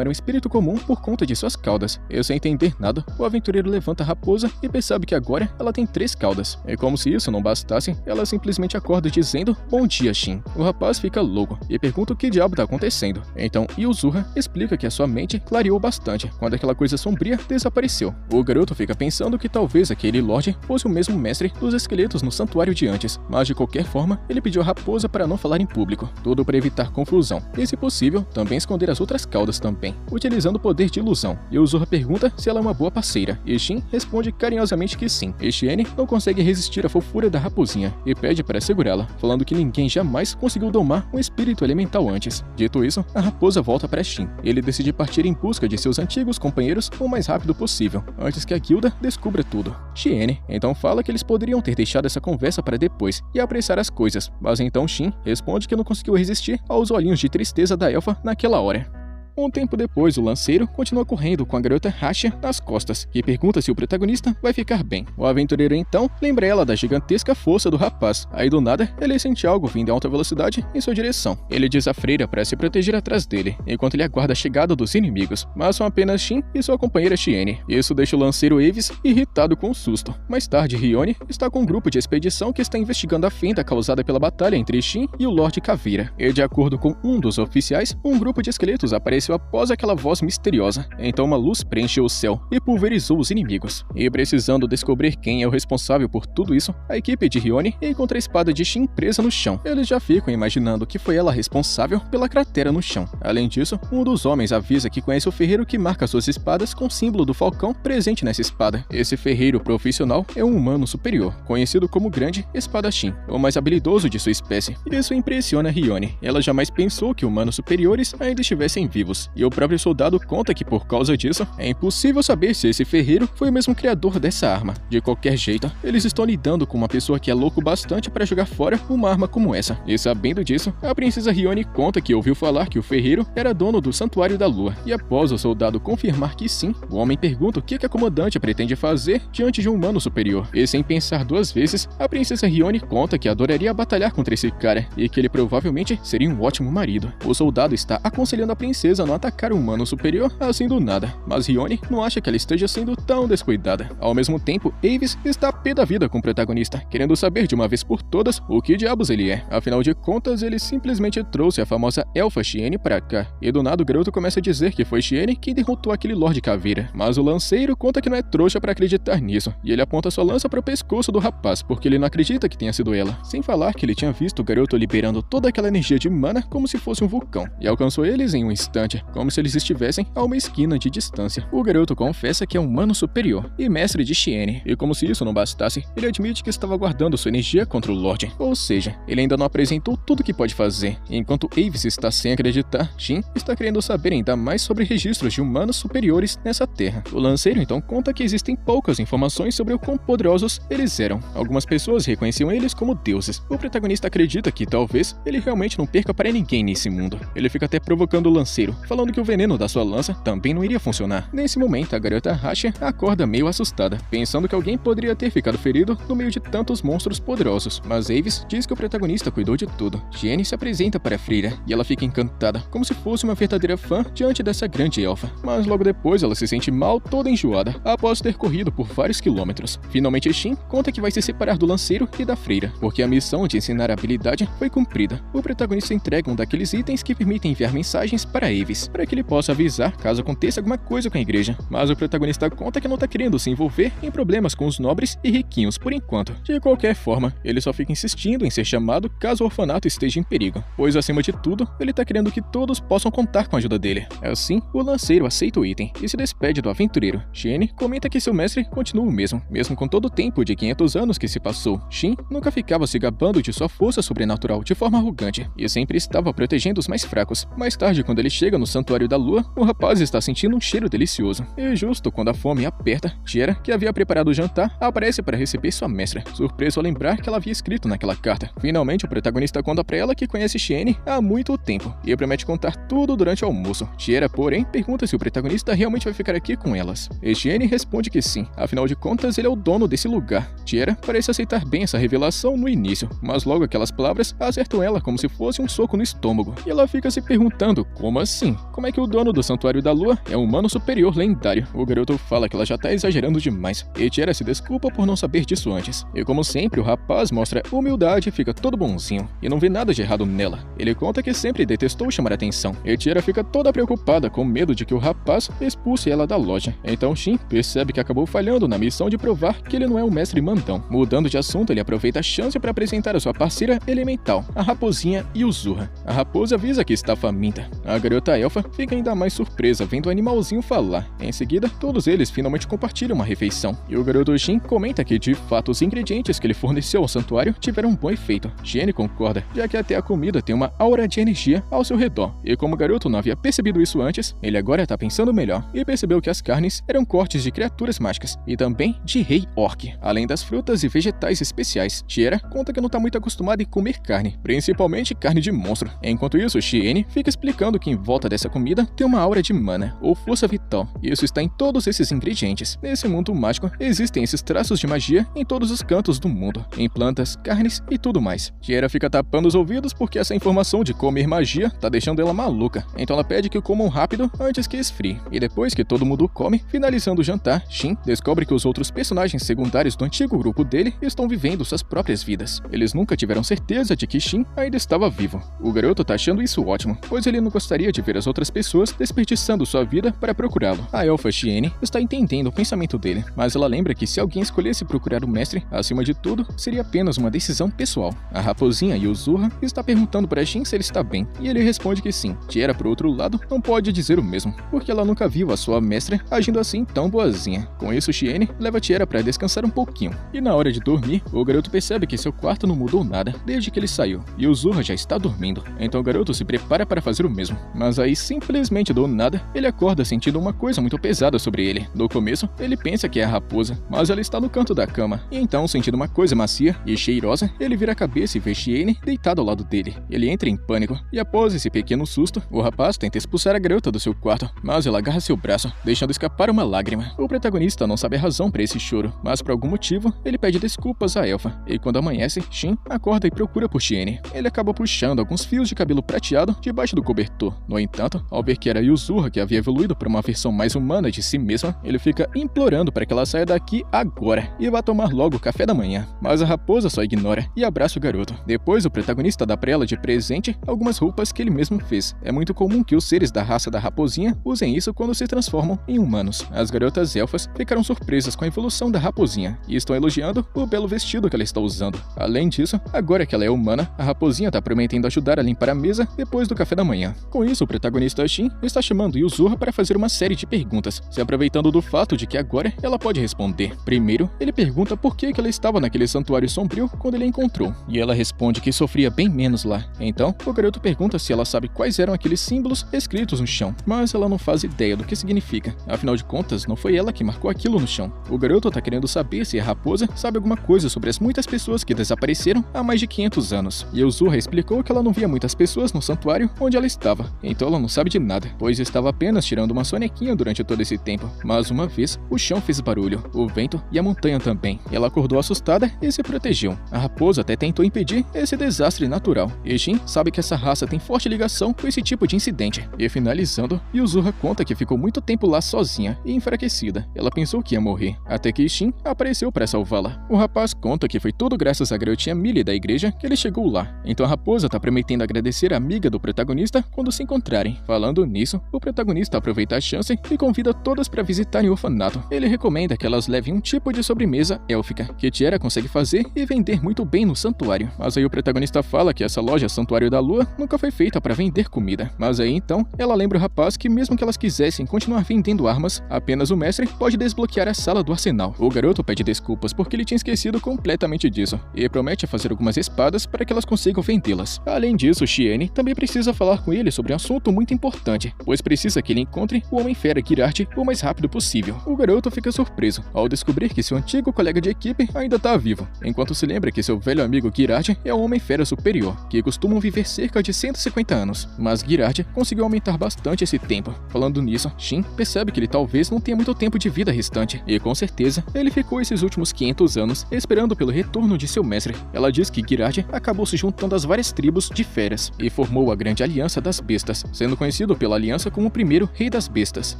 era um espírito comum por conta de suas caudas. E sem entender nada, o aventureiro levanta a raposa e percebe que agora ela tem 3 caudas. E como se isso não bastasse, ela simplesmente acorda dizendo "Bom dia, Shin". O rapaz fica louco e pergunta o que diabo tá acontecendo. Então Yuzuha explica que a sua mente clareou bastante quando aquela coisa sombria desapareceu. O garoto fica pensando que talvez aquele Lorde fosse o mesmo mestre dos esqueletos no santuário de antes, mas de qualquer forma, ele pediu a raposa para não falar em público, tudo para evitar confusão, e se possível, também esconder as outras caudas também, utilizando o poder de ilusão. Yuzuha pergunta se ela é uma boa parceira, e Shin responde carinhosamente que sim. E Shiene não consegue resistir à fofura da raposinha, e pede para segurá-la, falando que ninguém jamais conseguiu domar um espírito elemental antes. Dito isso, a raposa volta para Shin. Ele decide partir em busca de seus antigos companheiros o mais rápido possível, antes que a guilda descubra tudo. Shiene então fala que eles poderiam ter deixado essa conversa para depois e apressar as coisas, mas então Shin responde que não conseguiu resistir aos olhinhos de tristeza da elfa naquela hora. Um tempo depois, o lanceiro continua correndo com a garota Rasha nas costas, que pergunta se o protagonista vai ficar bem. O aventureiro então lembra ela da gigantesca força do rapaz. Aí do nada, ele sente algo vindo em alta velocidade em sua direção. Ele diz à freira para se proteger atrás dele, enquanto ele aguarda a chegada dos inimigos, mas são apenas Shin e sua companheira Shiene. Isso deixa o lanceiro Avis irritado com um susto. Mais tarde, Rione está com um grupo de expedição que está investigando a fenda causada pela batalha entre Shin e o Lorde Caveira. E de acordo com um dos oficiais, um grupo de esqueletos aparece após aquela voz misteriosa. Então uma luz preencheu o céu e pulverizou os inimigos. E precisando descobrir quem é o responsável por tudo isso, a equipe de Rione encontra a espada de Shin presa no chão. Eles já ficam imaginando que foi ela responsável pela cratera no chão. Além disso, um dos homens avisa que conhece o ferreiro que marca suas espadas com o símbolo do falcão presente nessa espada. Esse ferreiro profissional é um humano superior, conhecido como Grande Espadachim, o mais habilidoso de sua espécie. Isso impressiona Rione. Ela jamais pensou que humanos superiores ainda estivessem vivos. E o próprio soldado conta que por causa disso, é impossível saber se esse ferreiro foi o mesmo criador dessa arma. De qualquer jeito, eles estão lidando com uma pessoa que é louco bastante para jogar fora uma arma como essa. E sabendo disso, a princesa Rione conta que ouviu falar que o ferreiro era dono do Santuário da Lua. E após o soldado confirmar que sim, o homem pergunta o que a comandante pretende fazer diante de um humano superior. E sem pensar duas vezes, a princesa Rione conta que adoraria batalhar contra esse cara e que ele provavelmente seria um ótimo marido. O soldado está aconselhando a princesa a não atacar um humano superior assim do nada, mas Rione não acha que ela esteja sendo tão descuidada. Ao mesmo tempo, Avis está pé da vida com o protagonista, querendo saber de uma vez por todas o que diabos ele é. Afinal de contas, ele simplesmente trouxe a famosa elfa Shiene pra cá, e do nada o garoto começa a dizer que foi Shiene quem derrotou aquele Lorde Caveira. Mas o lanceiro conta que não é trouxa pra acreditar nisso, e ele aponta sua lança pro pescoço do rapaz, porque ele não acredita que tenha sido ela. Sem falar que ele tinha visto o garoto liberando toda aquela energia de mana como se fosse um vulcão, e alcançou eles em um instante, como se eles estivessem a uma esquina de distância. O garoto confessa que é um humano superior e mestre de Shiene, e como se isso não bastasse, ele admite que estava guardando sua energia contra o Lorde. Ou seja, ele ainda não apresentou tudo o que pode fazer. Enquanto Avis está sem acreditar, Shin está querendo saber ainda mais sobre registros de humanos superiores nessa terra. O lanceiro então conta que existem poucas informações sobre o quão poderosos eles eram. Algumas pessoas reconheciam eles como deuses. O protagonista acredita que talvez ele realmente não perca para ninguém nesse mundo. Ele fica até provocando o lanceiro falando que o veneno da sua lança também não iria funcionar. Nesse momento, a garota Rasha acorda meio assustada, pensando que alguém poderia ter ficado ferido no meio de tantos monstros poderosos, mas Avis diz que o protagonista cuidou de tudo. Shiene se apresenta para a freira e ela fica encantada, como se fosse uma verdadeira fã diante dessa grande elfa. Mas logo depois ela se sente mal, toda enjoada, após ter corrido por vários quilômetros. Finalmente Shin conta que vai se separar do lanceiro e da freira, porque a missão de ensinar a habilidade foi cumprida. O protagonista entrega um daqueles itens que permitem enviar mensagens para Avis, para que ele possa avisar caso aconteça alguma coisa com a igreja. Mas o protagonista conta que não tá querendo se envolver em problemas com os nobres e riquinhos por enquanto. De qualquer forma, ele só fica insistindo em ser chamado caso o orfanato esteja em perigo, pois acima de tudo, ele tá querendo que todos possam contar com a ajuda dele. Assim, o lanceiro aceita o item e se despede do aventureiro. Shiene comenta que seu mestre continua o mesmo com todo o tempo de 500 anos que se passou. Shin nunca ficava se gabando de sua força sobrenatural de forma arrogante e sempre estava protegendo os mais fracos. Mais tarde, quando ele chega no Santuário da Lua, o rapaz está sentindo um cheiro delicioso. E justo quando a fome aperta, Tiera, que havia preparado o jantar, aparece para receber sua mestra, surpreso ao lembrar que ela havia escrito naquela carta. Finalmente, o protagonista conta para ela que conhece Shiene há muito tempo e promete contar tudo durante o almoço. Tiera, porém, pergunta se o protagonista realmente vai ficar aqui com elas. E Shiene responde que sim, afinal de contas ele é o dono desse lugar. Tiera parece aceitar bem essa revelação no início, mas logo aquelas palavras acertam ela como se fosse um soco no estômago. E ela fica se perguntando, como assim? Como é que o dono do Santuário da Lua é um humano superior lendário? O garoto fala que ela já tá exagerando demais, e Tiera se desculpa por não saber disso antes. E como sempre, o rapaz mostra humildade e fica todo bonzinho, e não vê nada de errado nela. Ele conta que sempre detestou chamar atenção, e Tiera fica toda preocupada com medo de que o rapaz expulse ela da loja. Então Shin percebe que acabou falhando na missão de provar que ele não é um mestre mandão. Mudando de assunto, ele aproveita a chance para apresentar a sua parceira elemental, a raposinha Yuzurra. A raposa avisa que está faminta. A garota elfa fica ainda mais surpresa vendo o animalzinho falar. Em seguida, todos eles finalmente compartilham uma refeição. E o garoto Shin comenta que de fato os ingredientes que ele forneceu ao santuário tiveram um bom efeito. Shiene concorda, já que até a comida tem uma aura de energia ao seu redor. E como o garoto não havia percebido isso antes, ele agora está pensando melhor e percebeu que as carnes eram cortes de criaturas mágicas e também de rei orc, além das frutas e vegetais especiais. Tiera conta que não está muito acostumada em comer carne, principalmente carne de monstro. Enquanto isso, Shiene fica explicando que em volta dessa comida tem uma aura de mana, ou força vital, e isso está em todos esses ingredientes. Nesse mundo mágico, existem esses traços de magia em todos os cantos do mundo, em plantas, carnes e tudo mais. Tiera fica tapando os ouvidos porque essa informação de comer magia tá deixando ela maluca, então ela pede que comam rápido antes que esfrie. E depois que todo mundo come, finalizando o jantar, Shin descobre que os outros personagens secundários do antigo grupo dele estão vivendo suas próprias vidas. Eles nunca tiveram certeza de que Shin ainda estava vivo. O garoto tá achando isso ótimo, pois ele não gostaria de ver as outras pessoas desperdiçando sua vida para procurá-lo. A elfa Shiene está entendendo o pensamento dele, mas ela lembra que se alguém escolhesse procurar o mestre, acima de tudo, seria apenas uma decisão pessoal. A raposinha Yuzurra está perguntando para Shin se ele está bem, e ele responde que sim. Tiera, por outro lado, não pode dizer o mesmo, porque ela nunca viu a sua mestra agindo assim tão boazinha. Com isso, Shiene leva Tiera para descansar um pouquinho, e na hora de dormir, o garoto percebe que seu quarto não mudou nada desde que ele saiu, e o Yuzurra já está dormindo. Então o garoto se prepara para fazer o mesmo, mas aí simplesmente do nada, ele acorda sentindo uma coisa muito pesada sobre ele. No começo, ele pensa que é a raposa, mas ela está no canto da cama, e então, sentindo uma coisa macia e cheirosa, ele vira a cabeça e vê Shiene deitada ao lado dele. Ele entra em pânico, e após esse pequeno susto, o rapaz tenta expulsar a garota do seu quarto, mas ela agarra seu braço, deixando escapar uma lágrima. O protagonista não sabe a razão para esse choro, mas por algum motivo, ele pede desculpas à elfa, e quando amanhece, Shin acorda e procura por Shiene. Ele acaba puxando alguns fios de cabelo prateado debaixo do cobertor. No entanto, ao ver que era Yuzurra que havia evoluído para uma versão mais humana de si mesma, ele fica implorando para que ela saia daqui agora e vá tomar logo o café da manhã. Mas a raposa só ignora e abraça o garoto. Depois, o protagonista dá para ela de presente algumas roupas que ele mesmo fez. É muito comum que os seres da raça da raposinha usem isso quando se transformam em humanos. As garotas elfas ficaram surpresas com a evolução da raposinha e estão elogiando o belo vestido que ela está usando. Além disso, agora que ela é humana, a raposinha está prometendo ajudar a limpar a mesa depois do café da manhã. Com isso, o protagonista Shin está chamando Yuzurra para fazer uma série de perguntas, se aproveitando do fato de que agora ela pode responder. Primeiro, ele pergunta por que ela estava naquele santuário sombrio quando ele a encontrou, e ela responde que sofria bem menos lá. Então, o garoto pergunta se ela sabe quais eram aqueles símbolos escritos no chão, mas ela não faz ideia do que significa. Afinal de contas, não foi ela que marcou aquilo no chão. O garoto tá querendo saber se a raposa sabe alguma coisa sobre as muitas pessoas que desapareceram há mais de 500 anos. E Yuzurra explicou que ela não via muitas pessoas no santuário onde ela estava, então ela não sabe de nada, pois estava apenas tirando uma sonequinha durante todo esse tempo. Mas uma vez, o chão fez barulho, o vento e a montanha também. Ela acordou assustada e se protegeu. A raposa até tentou impedir esse desastre natural. E Shin sabe que essa raça tem forte ligação com esse tipo de incidente. E finalizando, Yuzura conta que ficou muito tempo lá sozinha e enfraquecida. Ela pensou que ia morrer, até que Shin apareceu para salvá-la. O rapaz conta que foi tudo graças à garotinha Millie da igreja que ele chegou lá. Então a raposa tá prometendo agradecer a amiga do protagonista quando se encontrarem. Falando nisso, o protagonista aproveita a chance e convida todas para visitarem o orfanato. Ele recomenda que elas levem um tipo de sobremesa élfica, que Tiara consegue fazer e vender muito bem no santuário. Mas aí o protagonista fala que essa loja Santuário da Lua nunca foi feita para vender comida. Mas aí então, ela lembra o rapaz que mesmo que elas quisessem continuar vendendo armas, apenas o mestre pode desbloquear a sala do arsenal. O garoto pede desculpas porque ele tinha esquecido completamente disso, e promete fazer algumas espadas para que elas consigam vendê-las. Além disso, Shiene também precisa falar com ele sobre um assunto muito importante, pois precisa que ele encontre o Homem-Fera Girardi o mais rápido possível. O garoto fica surpreso ao descobrir que seu antigo colega de equipe ainda está vivo, enquanto se lembra que seu velho amigo Girardi é um Homem-Fera superior, que costumam viver cerca de 150 anos. Mas Girardi conseguiu aumentar bastante esse tempo. Falando nisso, Shin percebe que ele talvez não tenha muito tempo de vida restante, e com certeza ele ficou esses últimos 500 anos esperando pelo retorno de seu mestre. Ela diz que Girardi acabou se juntando às várias tribos de feras e formou a Grande Aliança das Bestas, sendo conhecido pela aliança como o primeiro Rei das Bestas.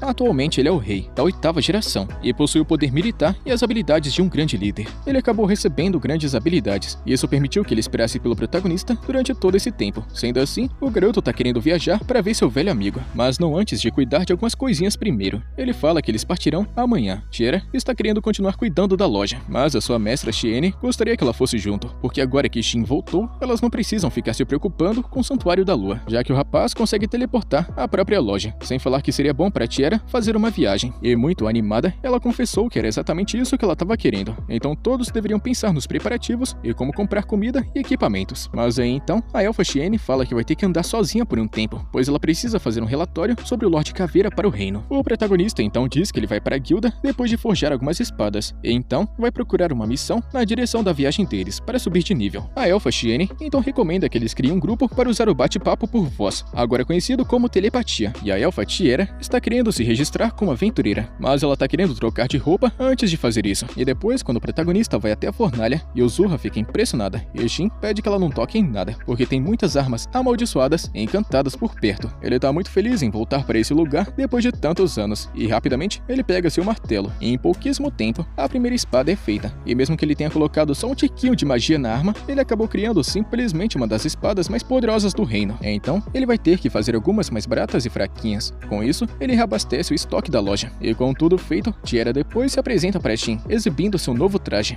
Atualmente ele é o rei da 8ª geração e possui o poder militar e as habilidades de um grande líder. Ele acabou recebendo grandes habilidades e isso permitiu que ele esperasse pelo protagonista durante todo esse tempo. Sendo assim, o garoto tá querendo viajar para ver seu velho amigo, mas não antes de cuidar de algumas coisinhas primeiro. Ele fala que eles partirão amanhã. Tiara está querendo continuar cuidando da loja, mas a sua mestra Shiene gostaria que ela fosse junto, porque agora que Shin voltou, elas não precisam ficar se preocupando com o Santuário da Lua, já que o rapaz consegue teleportar a própria loja, sem falar que seria bom para Tiara fazer uma viagem. E muito animada, ela confessou que era exatamente isso que ela estava querendo. Então todos deveriam pensar nos preparativos e como comprar comida e equipamentos. Mas aí então, a elfa Shiene fala que vai ter que andar sozinha por um tempo, pois ela precisa fazer um relatório sobre o Lorde Caveira para o reino. O protagonista então diz que ele vai para a guilda depois de forjar algumas espadas, e então vai procurar uma missão na direção da viagem deles para subir de nível. A elfa Shiene então recomenda que eles criem um grupo para usar o bate-papo por voz, agora conhecido como telepatia, e a elfa Tiara está querendo se registrar como aventureira, mas ela está querendo trocar de roupa antes de fazer isso. E depois, quando o protagonista vai até a fornalha, Yuzura fica impressionada, e Shin pede que ela não toque em nada, porque tem muitas armas amaldiçoadas e encantadas por perto. Ele tá muito feliz em voltar para esse lugar depois de tantos anos, e rapidamente ele pega seu martelo, e em pouquíssimo tempo, a primeira espada é feita. E mesmo que ele tenha colocado só um tiquinho de magia na arma, ele acabou criando simplesmente uma das espadas mais poderosas do reino. Então, ele vai ter que fazer algumas mais baratas e fraquinhas. Com isso, ele reabastece o estoque da loja. E com tudo feito, Tiara depois se apresenta para Shin, exibindo seu novo traje.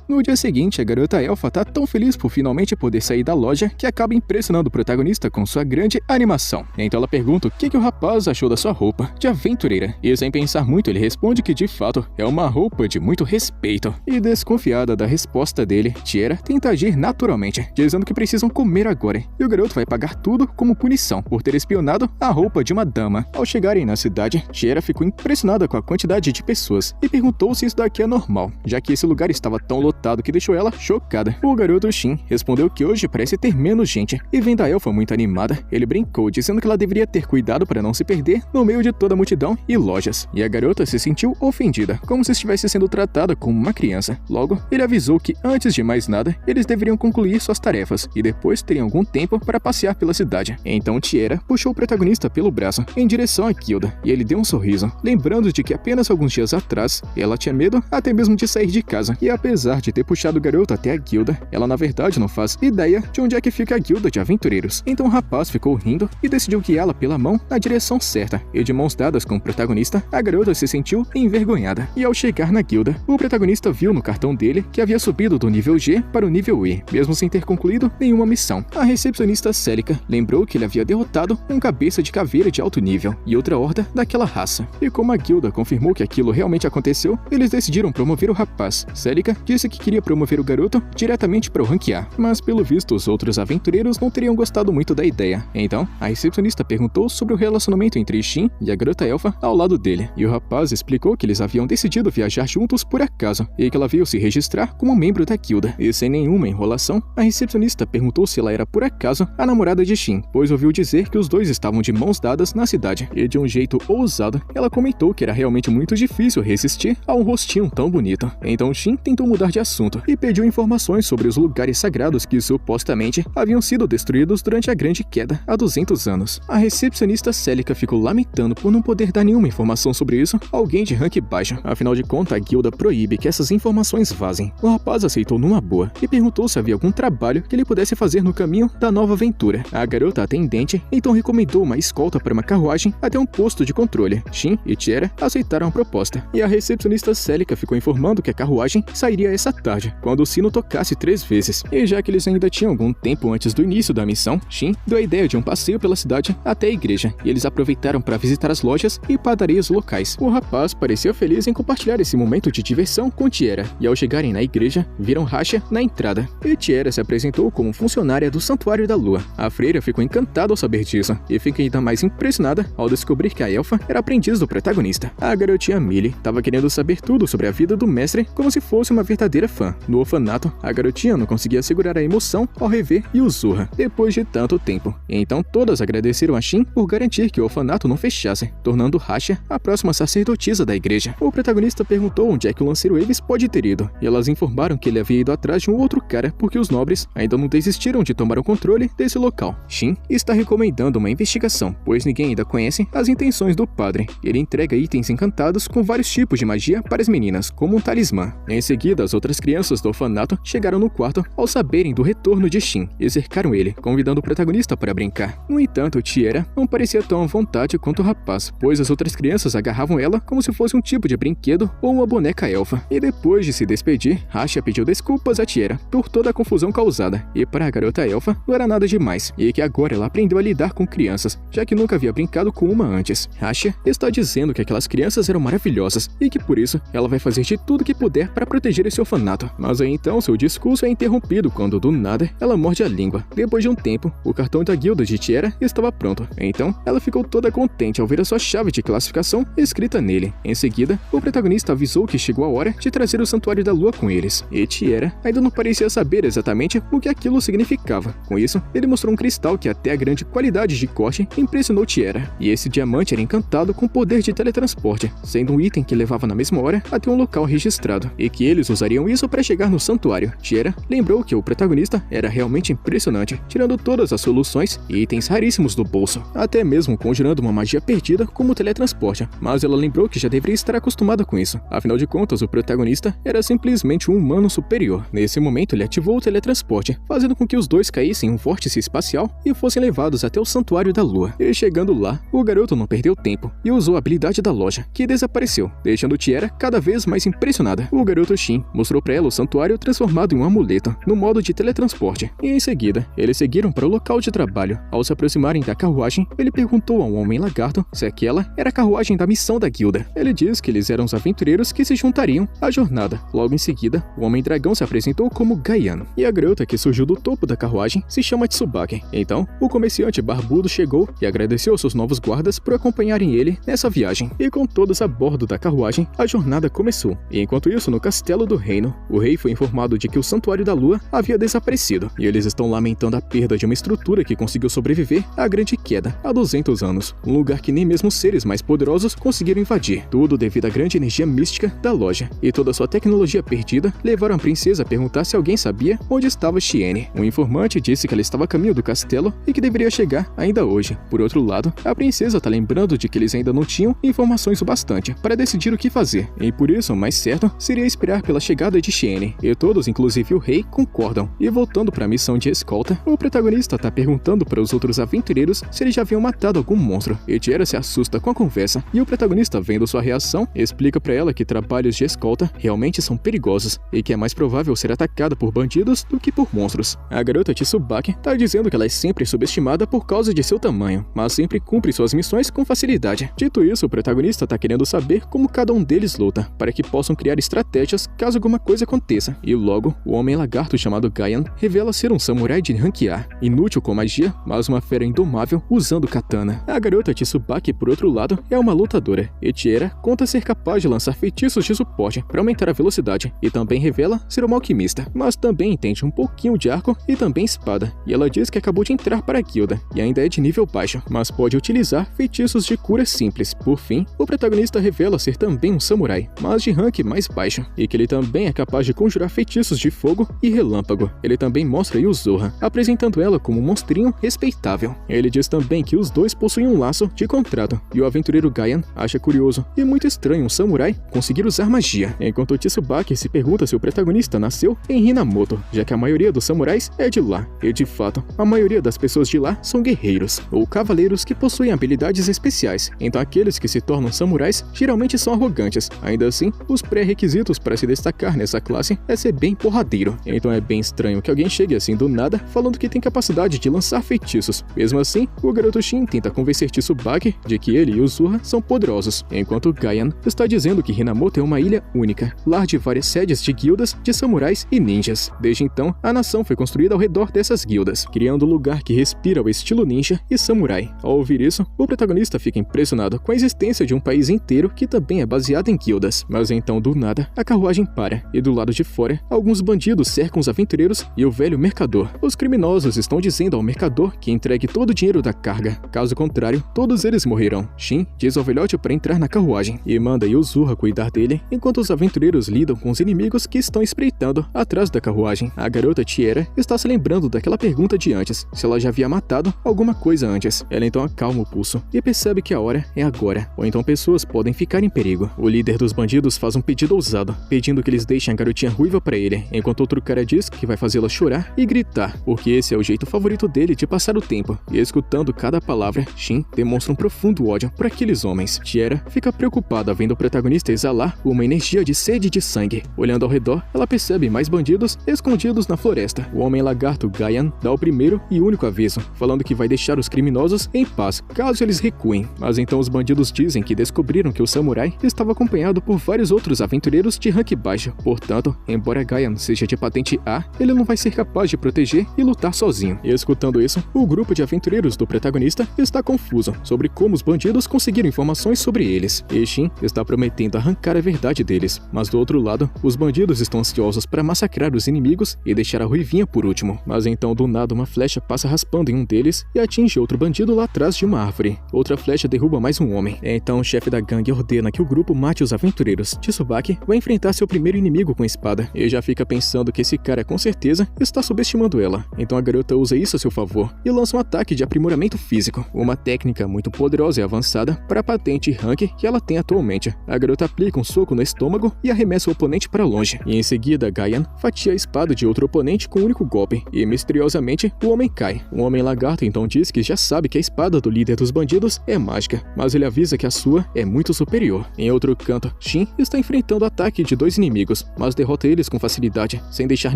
No dia seguinte, a garota elfa tá tão feliz por finalmente poder sair da loja que acaba impressionando o protagonista com sua grande animação. Então ela pergunta o que o rapaz achou da sua roupa de aventureira. E sem pensar muito, ele responde que de fato é uma roupa de muito respeito. E desconfiada da resposta dele, Tiara tenta agir naturalmente, dizendo que precisam comer agora. E o garoto vai pagar tudo como punição por ter espionado a roupa de uma dama. Ao chegarem na cidade, Tiara ficou impressionada com a quantidade de pessoas e perguntou se isso daqui é normal, já que esse lugar estava tão lotado que deixou ela chocada. O garoto Shin respondeu que hoje parece ter menos gente, e vendo a elfa muito animada, ele brincou dizendo que ela deveria ter cuidado para não se perder no meio de toda a multidão e lojas. E a garota se sentiu ofendida, como se estivesse sendo tratada como uma criança. Logo, ele avisou que antes de mais nada, eles deveriam concluir suas tarefas e depois teriam algum tempo para passear pela cidade. Então Tiara puxou o protagonista pelo braço em direção à guilda, e ele deu um sorriso, lembrando de que apenas alguns dias atrás, ela tinha medo até mesmo de sair de casa. E apesar de ter puxado o garoto até a guilda, ela na verdade não faz ideia de onde é que fica a guilda de aventureiros. Então o rapaz ficou rindo e decidiu guiá-la pela mão na direção certa, e de mãos dadas com o protagonista, a garota se sentiu envergonhada. E ao chegar na guilda, o protagonista viu no cartão dele que havia subido do nível G para o nível E, mesmo sem ter concluído nenhuma missão. A recepcionista Celica lembrou que ele havia derrotado um cabeça de caveira de alto nível e outra horda daquela raça. E como a guilda confirmou que aquilo realmente aconteceu, eles decidiram promover o rapaz. Celica disse que que queria promover o garoto diretamente para o ranquear, mas pelo visto os outros aventureiros não teriam gostado muito da ideia. Então, a recepcionista perguntou sobre o relacionamento entre Shin e a garota elfa ao lado dele, e o rapaz explicou que eles haviam decidido viajar juntos por acaso, e que ela veio se registrar como membro da guilda. E sem nenhuma enrolação, a recepcionista perguntou se ela era por acaso a namorada de Shin, pois ouviu dizer que os dois estavam de mãos dadas na cidade, e de um jeito ousado, ela comentou que era realmente muito difícil resistir a um rostinho tão bonito. Então Shin tentou mudar de assunto e pediu informações sobre os lugares sagrados que supostamente haviam sido destruídos durante a Grande Queda há 200 anos. A recepcionista Celica ficou lamentando por não poder dar nenhuma informação sobre isso a alguém de rank baixo, afinal de contas a guilda proíbe que essas informações vazem. O rapaz aceitou numa boa e perguntou se havia algum trabalho que ele pudesse fazer no caminho da nova aventura. A garota atendente então recomendou uma escolta para uma carruagem até um posto de controle. Shin e Tiera aceitaram a proposta, e a recepcionista Celica ficou informando que a carruagem sairia essa tarde, quando o sino tocasse 3 vezes. E já que eles ainda tinham algum tempo antes do início da missão, Shin deu a ideia de um passeio pela cidade até a igreja, e eles aproveitaram para visitar as lojas e padarias locais. O rapaz parecia feliz em compartilhar esse momento de diversão com Tiera, e ao chegarem na igreja, viram Rasha na entrada, e Tiera se apresentou como funcionária do Santuário da Lua. A freira ficou encantada ao saber disso, e fica ainda mais impressionada ao descobrir que a elfa era aprendiz do protagonista. A garotinha Millie estava querendo saber tudo sobre a vida do mestre como se fosse uma verdadeira fã. No orfanato, a garotinha não conseguia segurar a emoção ao rever Yuzura depois de tanto tempo. Então todas agradeceram a Shin por garantir que o orfanato não fechasse, tornando Rasha a próxima sacerdotisa da igreja. O protagonista perguntou onde é que o lanceiro Aves pode ter ido, e elas informaram que ele havia ido atrás de um outro cara porque os nobres ainda não desistiram de tomar o controle desse local. Shin está recomendando uma investigação, pois ninguém ainda conhece as intenções do padre. Ele entrega itens encantados com vários tipos de magia para as meninas, como um talismã. Em seguida, as outras crianças do orfanato chegaram no quarto ao saberem do retorno de Shin e cercaram ele, convidando o protagonista para brincar. No entanto, Tiera não parecia tão à vontade quanto o rapaz, pois as outras crianças agarravam ela como se fosse um tipo de brinquedo ou uma boneca elfa. E depois de se despedir, Rasha pediu desculpas a Tiera por toda a confusão causada, e para a garota elfa não era nada demais, e que agora ela aprendeu a lidar com crianças, já que nunca havia brincado com uma antes. Rasha está dizendo que aquelas crianças eram maravilhosas e que por isso ela vai fazer de tudo que puder para proteger esse orfanato. Mas aí então seu discurso é interrompido quando do nada ela morde a língua. Depois de um tempo, o cartão da guilda de Tiera estava pronto. Então ela ficou toda contente ao ver a sua chave de classificação escrita nele. Em seguida, o protagonista avisou que chegou a hora de trazer o Santuário da Lua com eles, e Tiera ainda não parecia saber exatamente o que aquilo significava. Com isso, ele mostrou um cristal que até a grande qualidade de corte impressionou Tiera, e esse diamante era encantado com o poder de teletransporte, sendo um item que levava na mesma hora até um local registrado, e que eles usariam isso para chegar no santuário. Tiera lembrou que o protagonista era realmente impressionante, tirando todas as soluções e itens raríssimos do bolso, até mesmo conjurando uma magia perdida como o teletransporte, mas ela lembrou que já deveria estar acostumada com isso. Afinal de contas, o protagonista era simplesmente um humano superior. Nesse momento, ele ativou o teletransporte, fazendo com que os dois caíssem em um vórtice espacial e fossem levados até o Santuário da Lua. E chegando lá, o garoto não perdeu tempo e usou a habilidade da loja, que desapareceu, deixando Tiera cada vez mais impressionada. O garoto Shin mostrou para ela o santuário transformado em um amuleto, no modo de teletransporte, e em seguida, eles seguiram para o local de trabalho. Ao se aproximarem da carruagem, ele perguntou ao homem lagarto se aquela era a carruagem da missão da guilda. Ele disse que eles eram os aventureiros que se juntariam à jornada. Logo em seguida, o homem dragão se apresentou como Gaian, e a garota que surgiu do topo da carruagem se chama Tsubaki. Então, o comerciante barbudo chegou e agradeceu aos seus novos guardas por acompanharem ele nessa viagem. E com todos a bordo da carruagem, a jornada começou. E enquanto isso, no castelo do reino, o rei foi informado de que o Santuário da Lua havia desaparecido, e eles estão lamentando a perda de uma estrutura que conseguiu sobreviver à Grande Queda há 200 anos, um lugar que nem mesmo seres mais poderosos conseguiram invadir, tudo devido à grande energia mística da loja, e toda sua tecnologia perdida levaram a princesa a perguntar se alguém sabia onde estava Shiene. Um informante disse que ela estava a caminho do castelo e que deveria chegar ainda hoje. Por outro lado, a princesa está lembrando de que eles ainda não tinham informações o bastante para decidir o que fazer, e por isso o mais certo seria esperar pela chegada de Shiene, e todos, inclusive o rei, concordam. E voltando para a missão de escolta, o protagonista está perguntando para os outros aventureiros se eles já haviam matado algum monstro, e Tiera se assusta com a conversa, e o protagonista, vendo sua reação, explica para ela que trabalhos de escolta realmente são perigosos, e que é mais provável ser atacada por bandidos do que por monstros. A garota Tsubaki está dizendo que ela é sempre subestimada por causa de seu tamanho, mas sempre cumpre suas missões com facilidade. Dito isso, o protagonista está querendo saber como cada um deles luta, para que possam criar estratégias caso alguma coisa aconteça, e logo, o homem-lagarto chamado Gaian revela ser um samurai de rank A, inútil com magia, mas uma fera indomável usando katana. A garota Tsubaki, por outro lado, é uma lutadora, e Tiera conta ser capaz de lançar feitiços de suporte para aumentar a velocidade, e também revela ser uma alquimista, mas também entende um pouquinho de arco e também espada, e ela diz que acabou de entrar para a guilda, e ainda é de nível baixo, mas pode utilizar feitiços de cura simples. Por fim, o protagonista revela ser também um samurai, mas de rank mais baixo, e que ele também é capaz de conjurar feitiços de fogo e relâmpago. Ele também mostra Yuzuha, apresentando ela como um monstrinho respeitável. Ele diz também que os dois possuem um laço de contrato, e o aventureiro Gaian acha curioso e muito estranho um samurai conseguir usar magia, enquanto Tsubaki se pergunta se o protagonista nasceu em Hinamoto, já que a maioria dos samurais é de lá, e de fato, a maioria das pessoas de lá são guerreiros, ou cavaleiros que possuem habilidades especiais, então aqueles que se tornam samurais geralmente são arrogantes. Ainda assim, os pré-requisitos para se destacar nessa classe é ser bem porradeiro, então é bem estranho que alguém chegue assim do nada falando que tem capacidade de lançar feitiços. Mesmo assim, o garoto Shin tenta convencer Tsubaki de que ele e Yuzuha são poderosos, enquanto Gaian está dizendo que Hinamoto é uma ilha única, lar de várias sedes de guildas de samurais e ninjas. Desde então, a nação foi construída ao redor dessas guildas, criando um lugar que respira o estilo ninja e samurai. Ao ouvir isso, o protagonista fica impressionado com a existência de um país inteiro que também é baseado em guildas. Mas então, do nada, a carruagem para, e do lado de fora, alguns bandidos cercam os aventureiros e o velho mercador. Os criminosos estão dizendo ao mercador que entregue todo o dinheiro da carga, caso contrário, todos eles morrerão. Shin diz ao velhote para entrar na carruagem e manda Yuzuha cuidar dele, enquanto os aventureiros lidam com os inimigos que estão espreitando atrás da carruagem. A garota Tiera está se lembrando daquela pergunta de antes, se ela já havia matado alguma coisa antes. Ela então acalma o pulso e percebe que a hora é agora, ou então pessoas podem ficar em perigo. O líder dos bandidos faz um pedido ousado, pedindo que eles deixem a garotinha ruiva para ele, enquanto outro cara diz que vai fazê-la chorar e gritar, porque esse é o jeito favorito dele de passar o tempo. E escutando cada palavra, Shin demonstra um profundo ódio por aqueles homens. Tiera fica preocupada vendo o protagonista exalar uma energia de sede de sangue. Olhando ao redor, ela percebe mais bandidos escondidos na floresta. O homem-lagarto Gaian dá o primeiro e único aviso, falando que vai deixar os criminosos em paz, caso eles recuem. Mas então os bandidos dizem que descobriram que o samurai estava acompanhado por vários outros aventureiros de rank baixo. Portanto, embora Gaian seja de patente A, ele não vai ser capaz de proteger e lutar sozinho. E escutando isso, o grupo de aventureiros do protagonista está confuso sobre como os bandidos conseguiram informações sobre eles. E Shin está prometendo arrancar a verdade deles. Mas do outro lado, os bandidos estão ansiosos para massacrar os inimigos e deixar a ruivinha por último. Mas então do nada uma flecha passa raspando em um deles e atinge outro bandido lá atrás de uma árvore. Outra flecha derruba mais um homem. Então o chefe da gangue ordena que o grupo mate os aventureiros. Tsubaki vai enfrentar seu primeiro inimigo com a espada e já fica pensando que esse cara com certeza está subestimando ela. Então a garota usa isso a seu favor e lança um ataque de aprimoramento físico, uma técnica muito poderosa e avançada para a patente rank que ela tem atualmente. A garota aplica um soco no estômago e arremessa o oponente para longe, e em seguida Gaian fatia a espada de outro oponente com um único golpe, e misteriosamente o homem cai. O homem-lagarto então diz que já sabe que a espada do líder dos bandidos é mágica, mas ele avisa que a sua é muito superior. Em outro canto, Shin está enfrentando o ataque de dois inimigos, mas derrota eles com facilidade, sem deixar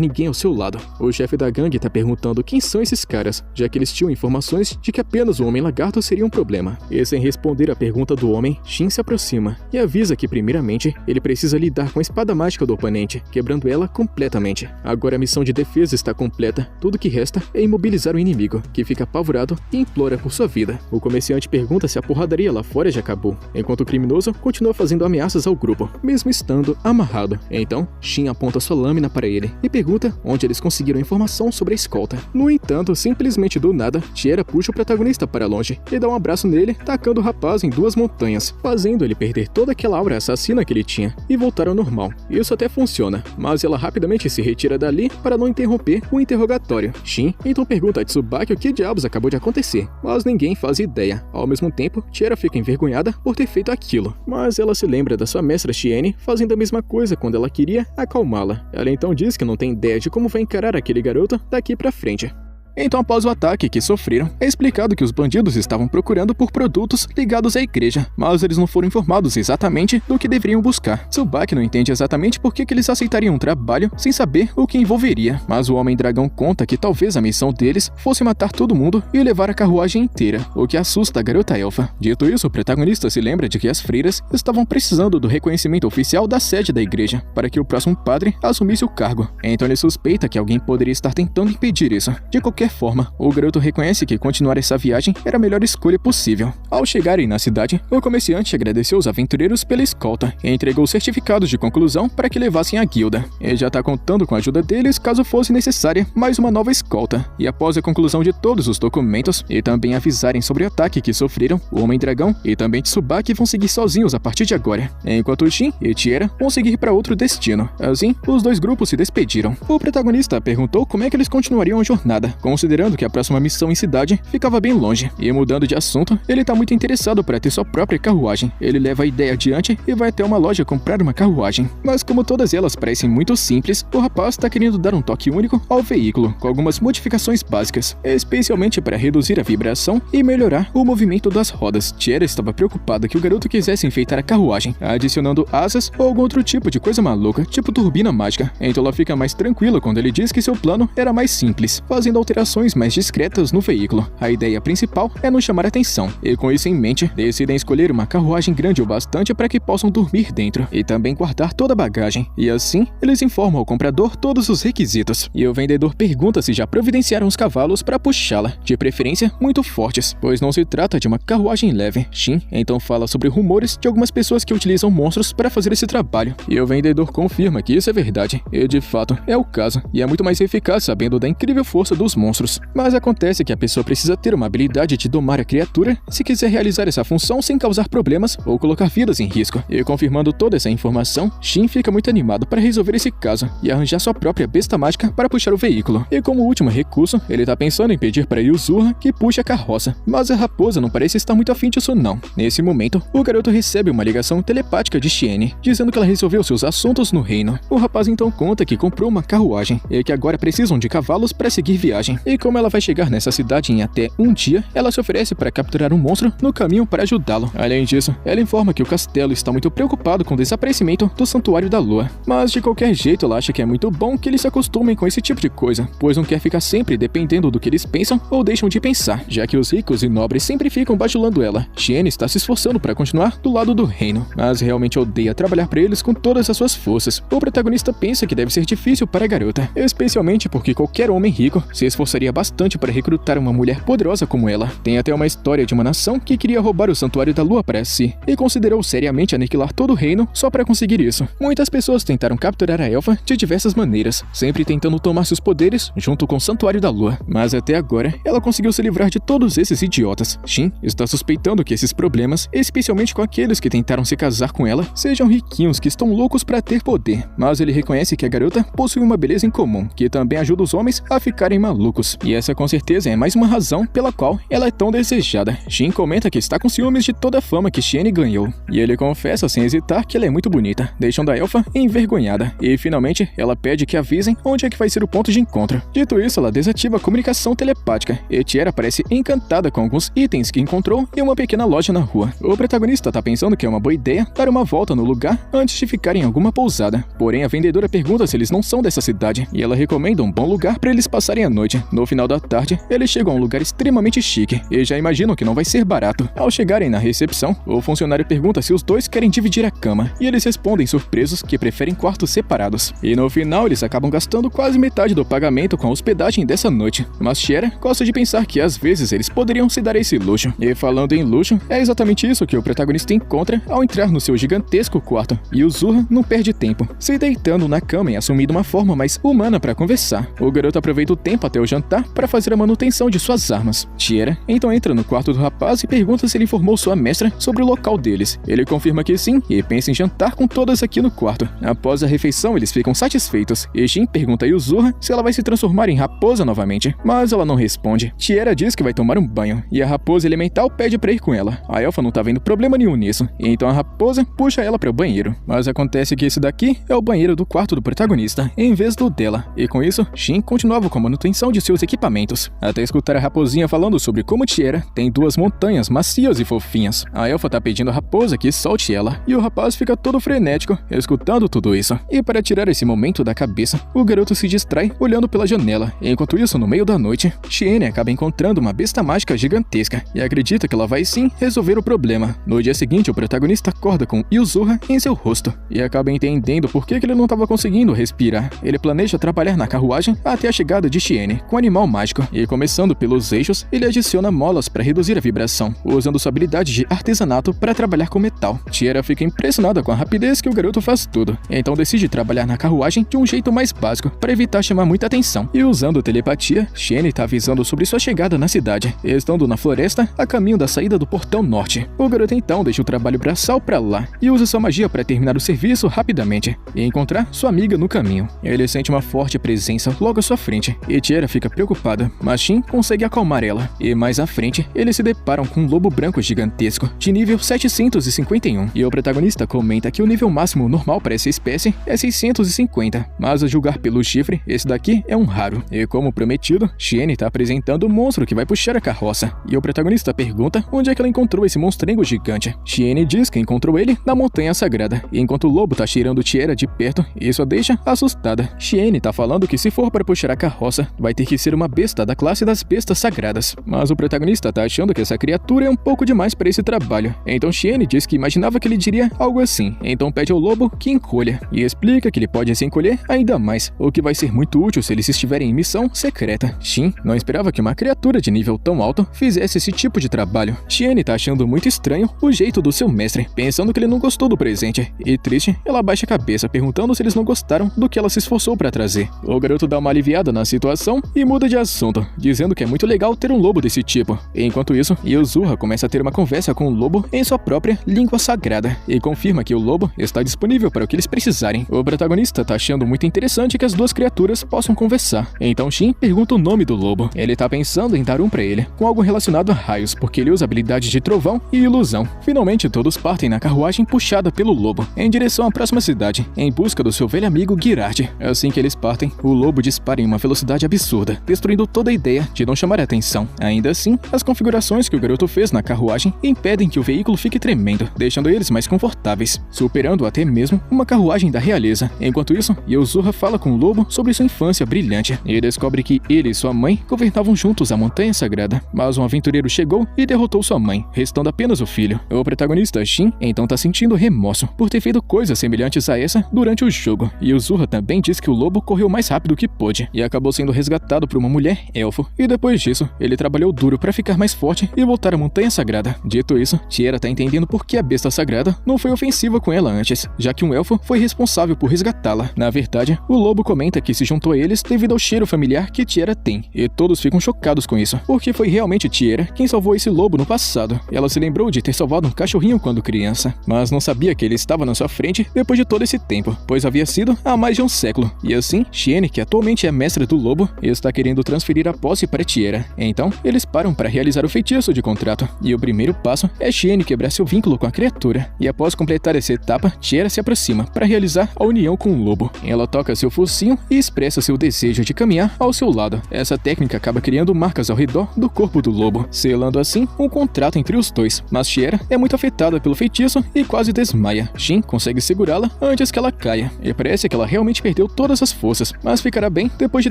ninguém ao seu lado. O chefe da gangue está perguntando quem são esses caras, já que eles tinham informações de que apenas o homem-lagarto seria um problema. E sem responder à pergunta do homem, Shin se aproxima e avisa que primeiramente ele precisa lidar com a espada mágica do oponente, quebrando ela completamente. Agora a missão de defesa está completa, tudo que resta é imobilizar o inimigo, que fica apavorado e implora por sua vida. O comerciante pergunta se a porradaria lá fora já acabou, enquanto o criminoso continua fazendo ameaças ao grupo, mesmo estando amarrado. Então, Shin aponta sua lâmina para ele e pergunta onde eles conseguiram informação sobre a escolta. No entanto, simplesmente do nada, Tiera puxa o protagonista para longe e dá um abraço nele, tacando o rapaz em duas montanhas, fazendo ele perder toda aquela aura assassina que ele tinha e voltar ao normal. Isso até funciona, mas ela rapidamente se retira dali para não interromper o interrogatório. Shin então pergunta a Tsubaki o que diabos acabou de acontecer, mas ninguém faz ideia. Ao mesmo tempo, Tiera fica envergonhada por ter feito aquilo, mas ela se lembra da sua mestra Shiene fazendo a mesma coisa quando ela queria acalmá-la. Ela então diz que não tem ideia de como vai encarar aquele garoto daqui pra frente. Então, após o ataque que sofreram, é explicado que os bandidos estavam procurando por produtos ligados à igreja, mas eles não foram informados exatamente do que deveriam buscar. Tsubaki não entende exatamente por que eles aceitariam um trabalho sem saber o que envolveria, mas o Homem-Dragão conta que talvez a missão deles fosse matar todo mundo e levar a carruagem inteira, o que assusta a garota elfa. Dito isso, o protagonista se lembra de que as freiras estavam precisando do reconhecimento oficial da sede da igreja para que o próximo padre assumisse o cargo. Então ele suspeita que alguém poderia estar tentando impedir isso. De qualquer forma, o garoto reconhece que continuar essa viagem era a melhor escolha possível. Ao chegarem na cidade, o comerciante agradeceu os aventureiros pela escolta e entregou certificados de conclusão para que levassem a guilda. Ele já está contando com a ajuda deles caso fosse necessária mais uma nova escolta. E após a conclusão de todos os documentos e também avisarem sobre o ataque que sofreram, o Homem-Dragão e também Tsubaki vão seguir sozinhos a partir de agora, enquanto Shin e Tiera vão seguir para outro destino. Assim, os dois grupos se despediram. O protagonista perguntou como é que eles continuariam a jornada, considerando que a próxima missão em cidade ficava bem longe. E mudando de assunto, ele tá muito interessado para ter sua própria carruagem. Ele leva a ideia adiante e vai até uma loja comprar uma carruagem. Mas como todas elas parecem muito simples, o rapaz tá querendo dar um toque único ao veículo, com algumas modificações básicas, especialmente para reduzir a vibração e melhorar o movimento das rodas. Tiera estava preocupada que o garoto quisesse enfeitar a carruagem, adicionando asas ou algum outro tipo de coisa maluca, tipo turbina mágica. Então ela fica mais tranquila quando ele diz que seu plano era mais simples, fazendo alterações mais discretas no veículo. A ideia principal é não chamar atenção, e com isso em mente, decidem escolher uma carruagem grande o bastante para que possam dormir dentro, e também guardar toda a bagagem. E assim, eles informam ao comprador todos os requisitos, e o vendedor pergunta se já providenciaram os cavalos para puxá-la, de preferência muito fortes, pois não se trata de uma carruagem leve. Shin então fala sobre rumores de algumas pessoas que utilizam monstros para fazer esse trabalho, e o vendedor confirma que isso é verdade, e de fato é o caso, e é muito mais eficaz sabendo da incrível força dos monstros. Mas acontece que a pessoa precisa ter uma habilidade de domar a criatura se quiser realizar essa função sem causar problemas ou colocar vidas em risco. E confirmando toda essa informação, Shin fica muito animado para resolver esse caso e arranjar sua própria besta mágica para puxar o veículo. E como último recurso, ele tá pensando em pedir para Yuzurra que puxe a carroça, mas a raposa não parece estar muito afim disso não. Nesse momento, o garoto recebe uma ligação telepática de Shiene, dizendo que ela resolveu seus assuntos no reino. O rapaz então conta que comprou uma carruagem e que agora precisam de cavalos para seguir viagem. E como ela vai chegar nessa cidade em até um dia, ela se oferece para capturar um monstro no caminho para ajudá-lo. Além disso, ela informa que o castelo está muito preocupado com o desaparecimento do Santuário da Lua. Mas de qualquer jeito, ela acha que é muito bom que eles se acostumem com esse tipo de coisa, pois não quer ficar sempre dependendo do que eles pensam ou deixam de pensar, já que os ricos e nobres sempre ficam bajulando ela. Shiene está se esforçando para continuar do lado do reino, mas realmente odeia trabalhar para eles com todas as suas forças. O protagonista pensa que deve ser difícil para a garota, especialmente porque qualquer homem rico se esforçaria bastante para recrutar uma mulher poderosa como ela. Tem até uma história de uma nação que queria roubar o Santuário da Lua para si, e considerou seriamente aniquilar todo o reino só para conseguir isso. Muitas pessoas tentaram capturar a elfa de diversas maneiras, sempre tentando tomar seus poderes junto com o Santuário da Lua, mas até agora ela conseguiu se livrar de todos esses idiotas. Shin está suspeitando que esses problemas, especialmente com aqueles que tentaram se casar com ela, sejam riquinhos que estão loucos para ter poder, mas ele reconhece que a garota possui uma beleza em comum, que também ajuda os homens a ficarem malucos, e essa com certeza é mais uma razão pela qual ela é tão desejada. Shin comenta que está com ciúmes de toda a fama que Shiene ganhou, e ele confessa sem hesitar que ela é muito bonita, deixando a elfa envergonhada, e finalmente ela pede que avisem onde é que vai ser o ponto de encontro. Dito isso, ela desativa a comunicação telepática, e Tiera parece encantada com alguns itens que encontrou em uma pequena loja na rua. O protagonista tá pensando que é uma boa ideia dar uma volta no lugar antes de ficar em alguma pousada, porém a vendedora pergunta se eles não são dessa cidade, e ela recomenda um bom lugar para eles passarem a noite. No final da tarde, eles chegam a um lugar extremamente chique, e já imaginam que não vai ser barato. Ao chegarem na recepção, o funcionário pergunta se os dois querem dividir a cama, e eles respondem surpresos que preferem quartos separados. E no final, eles acabam gastando quase metade do pagamento com a hospedagem dessa noite. Mas Tiera gosta de pensar que às vezes eles poderiam se dar esse luxo. E falando em luxo, é exatamente isso que o protagonista encontra ao entrar no seu gigantesco quarto. E Yuzurra não perde tempo, se deitando na cama e assumindo uma forma mais humana para conversar. O garoto aproveita o tempo até o jantar para fazer a manutenção de suas armas. Tiera então entra no quarto do rapaz e pergunta se ele informou sua mestra sobre o local deles. Ele confirma que sim e pensa em jantar com todas aqui no quarto. Após a refeição, eles ficam satisfeitos e Shin pergunta a Yuzurra se ela vai se transformar em raposa novamente, mas ela não responde. Tiera diz que vai tomar um banho e a raposa elemental pede pra ir com ela. A elfa não tá vendo problema nenhum nisso, e então a raposa puxa ela para o banheiro. Mas acontece que esse daqui é o banheiro do quarto do protagonista, em vez do dela, e com isso, Shin continuava com a manutenção de seus equipamentos, até escutar a raposinha falando sobre como Tiera tem 2 montanhas macias e fofinhas. A elfa tá pedindo à raposa que solte ela, e o rapaz fica todo frenético escutando tudo isso. E para tirar esse momento da cabeça, o garoto se distrai olhando pela janela. Enquanto isso, no meio da noite, Cheyenne acaba encontrando uma besta mágica gigantesca e acredita que ela vai sim resolver o problema. No dia seguinte, o protagonista acorda com Yuzurra em seu rosto e acaba entendendo por que ele não estava conseguindo respirar. Ele planeja trabalhar na carruagem até a chegada de Cheyenne com o animal mágico, e começando pelos eixos, ele adiciona molas para reduzir a vibração, usando sua habilidade de artesanato para trabalhar com metal. Tiera fica impressionada com a rapidez que o garoto faz tudo, então decide trabalhar na carruagem de um jeito mais básico para evitar chamar muita atenção. E usando telepatia, Cheyenne está avisando sobre sua chegada na cidade, estando na floresta a caminho da saída do portão norte. O garoto então deixa o trabalho braçal para lá e usa sua magia para terminar o serviço rapidamente e encontrar sua amiga no caminho. Ele sente uma forte presença logo à sua frente e Tiera fica preocupada, mas Shin consegue acalmar ela. E mais à frente, eles se deparam com um lobo branco gigantesco de nível 751, e o protagonista comenta que o nível máximo normal para essa espécie é 650, mas a julgar pelo chifre, esse daqui é um raro. E como prometido, Cheyenne tá apresentando o monstro que vai puxar a carroça, e o protagonista pergunta onde é que ela encontrou esse monstrengo gigante. Cheyenne diz que encontrou ele na Montanha Sagrada, e enquanto o lobo tá cheirando Tiera de perto, isso a deixa assustada. Cheyenne tá falando que se for para puxar a carroça, vai ter que ser uma besta da classe das bestas sagradas, mas o protagonista tá achando que essa criatura é um pouco demais para esse trabalho. Então Cheyenne diz que imaginava que ele diria algo assim, então pede ao lobo que encolha, e explica que ele pode se encolher ainda mais, o que vai ser muito útil se eles estiverem em missão secreta. Shin não esperava que uma criatura de nível tão alto fizesse esse tipo de trabalho. Cheyenne tá achando muito estranho o jeito do seu mestre, pensando que ele não gostou do presente, e triste, ela baixa a cabeça perguntando se eles não gostaram do que ela se esforçou para trazer. O garoto dá uma aliviada na situação e muda de assunto, dizendo que é muito legal ter um lobo desse tipo. Enquanto isso, Yuzurra começa a ter uma conversa com o lobo em sua própria língua sagrada e confirma que o lobo está disponível para o que eles precisarem. O protagonista tá achando muito interessante que as duas criaturas possam conversar. Então Shin pergunta o nome do lobo. Ele tá pensando em dar um para ele, com algo relacionado a raios, porque ele usa habilidades de trovão e ilusão. Finalmente, todos partem na carruagem puxada pelo lobo, em direção à próxima cidade, em busca do seu velho amigo Girard. Assim que eles partem, o lobo dispara em uma velocidade absurda, destruindo toda a ideia de não chamar a atenção. Ainda assim, as configurações que o garoto fez na carruagem impedem que o veículo fique tremendo, deixando eles mais confortáveis, superando até mesmo uma carruagem da realeza. Enquanto isso, Yuzurra fala com o lobo sobre sua infância brilhante e descobre que ele e sua mãe governavam juntos a Montanha Sagrada, mas um aventureiro chegou e derrotou sua mãe, restando apenas o filho. O protagonista, Shin, então tá sentindo remorso por ter feito coisas semelhantes a essa durante o jogo, e Yuzurra também diz que o lobo correu mais rápido que pôde e acabou sendo resgatado por uma mulher elfo, e depois disso, ele trabalhou duro para ficar mais forte e voltar à Montanha Sagrada. Dito isso, Tiera tá entendendo por que a besta sagrada não foi ofensiva com ela antes, já que um elfo foi responsável por resgatá-la. Na verdade, o lobo comenta que se juntou a eles devido ao cheiro familiar que Tiera tem, e todos ficam chocados com isso, porque foi realmente Tiera quem salvou esse lobo no passado. Ela se lembrou de ter salvado um cachorrinho quando criança, mas não sabia que ele estava na sua frente depois de todo esse tempo, pois havia sido há mais de um século. E assim, Cheyenne, que atualmente é mestra do lobo, está querendo transferir a posse para Tiera. Então, eles param para realizar o feitiço de contrato, e o primeiro passo é Cheyenne quebrar seu vínculo com a criatura. E após completar essa etapa, Tiera se aproxima para realizar a união com o lobo. Ela toca seu focinho e expressa seu desejo de caminhar ao seu lado. Essa técnica acaba criando marcas ao redor do corpo do lobo, selando assim um contrato entre os dois. Mas Tiera é muito afetada pelo feitiço e quase desmaia. Shin consegue segurá-la antes que ela caia, e parece que ela realmente perdeu todas as forças, mas ficará bem depois de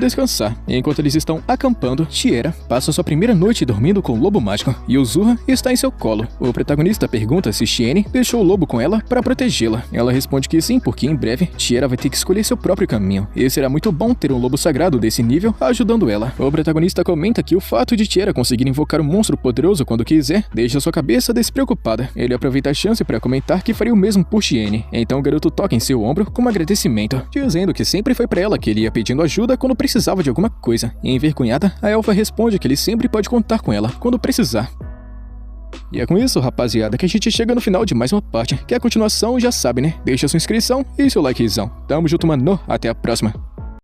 descansar. Enquanto eles estão acampando, Tiera passa sua primeira noite dormindo com o lobo mágico, e Yuzurra está em seu colo. O protagonista pergunta se Cheyenne deixou o lobo com ela para protegê-la. Ela responde que sim, porque em breve Tiera vai ter que escolher seu próprio caminho, e será muito bom ter um lobo sagrado desse nível ajudando ela. O protagonista comenta que o fato de Tiera conseguir invocar um monstro poderoso quando quiser deixa sua cabeça despreocupada. Ele aproveita a chance para comentar que faria o mesmo por Cheyenne, então o garoto toca em seu ombro como agradecimento, dizendo que sempre foi para ela que ele ia pedindo ajuda quando precisava de alguma coisa. E envergonhada, a elfa responde que ele sempre pode contar com ela quando precisar. E é com isso, rapaziada, que a gente chega no final de mais uma parte, que a continuação já sabe, né? Deixa sua inscrição e seu likezão. Tamo junto, mano. Até a próxima.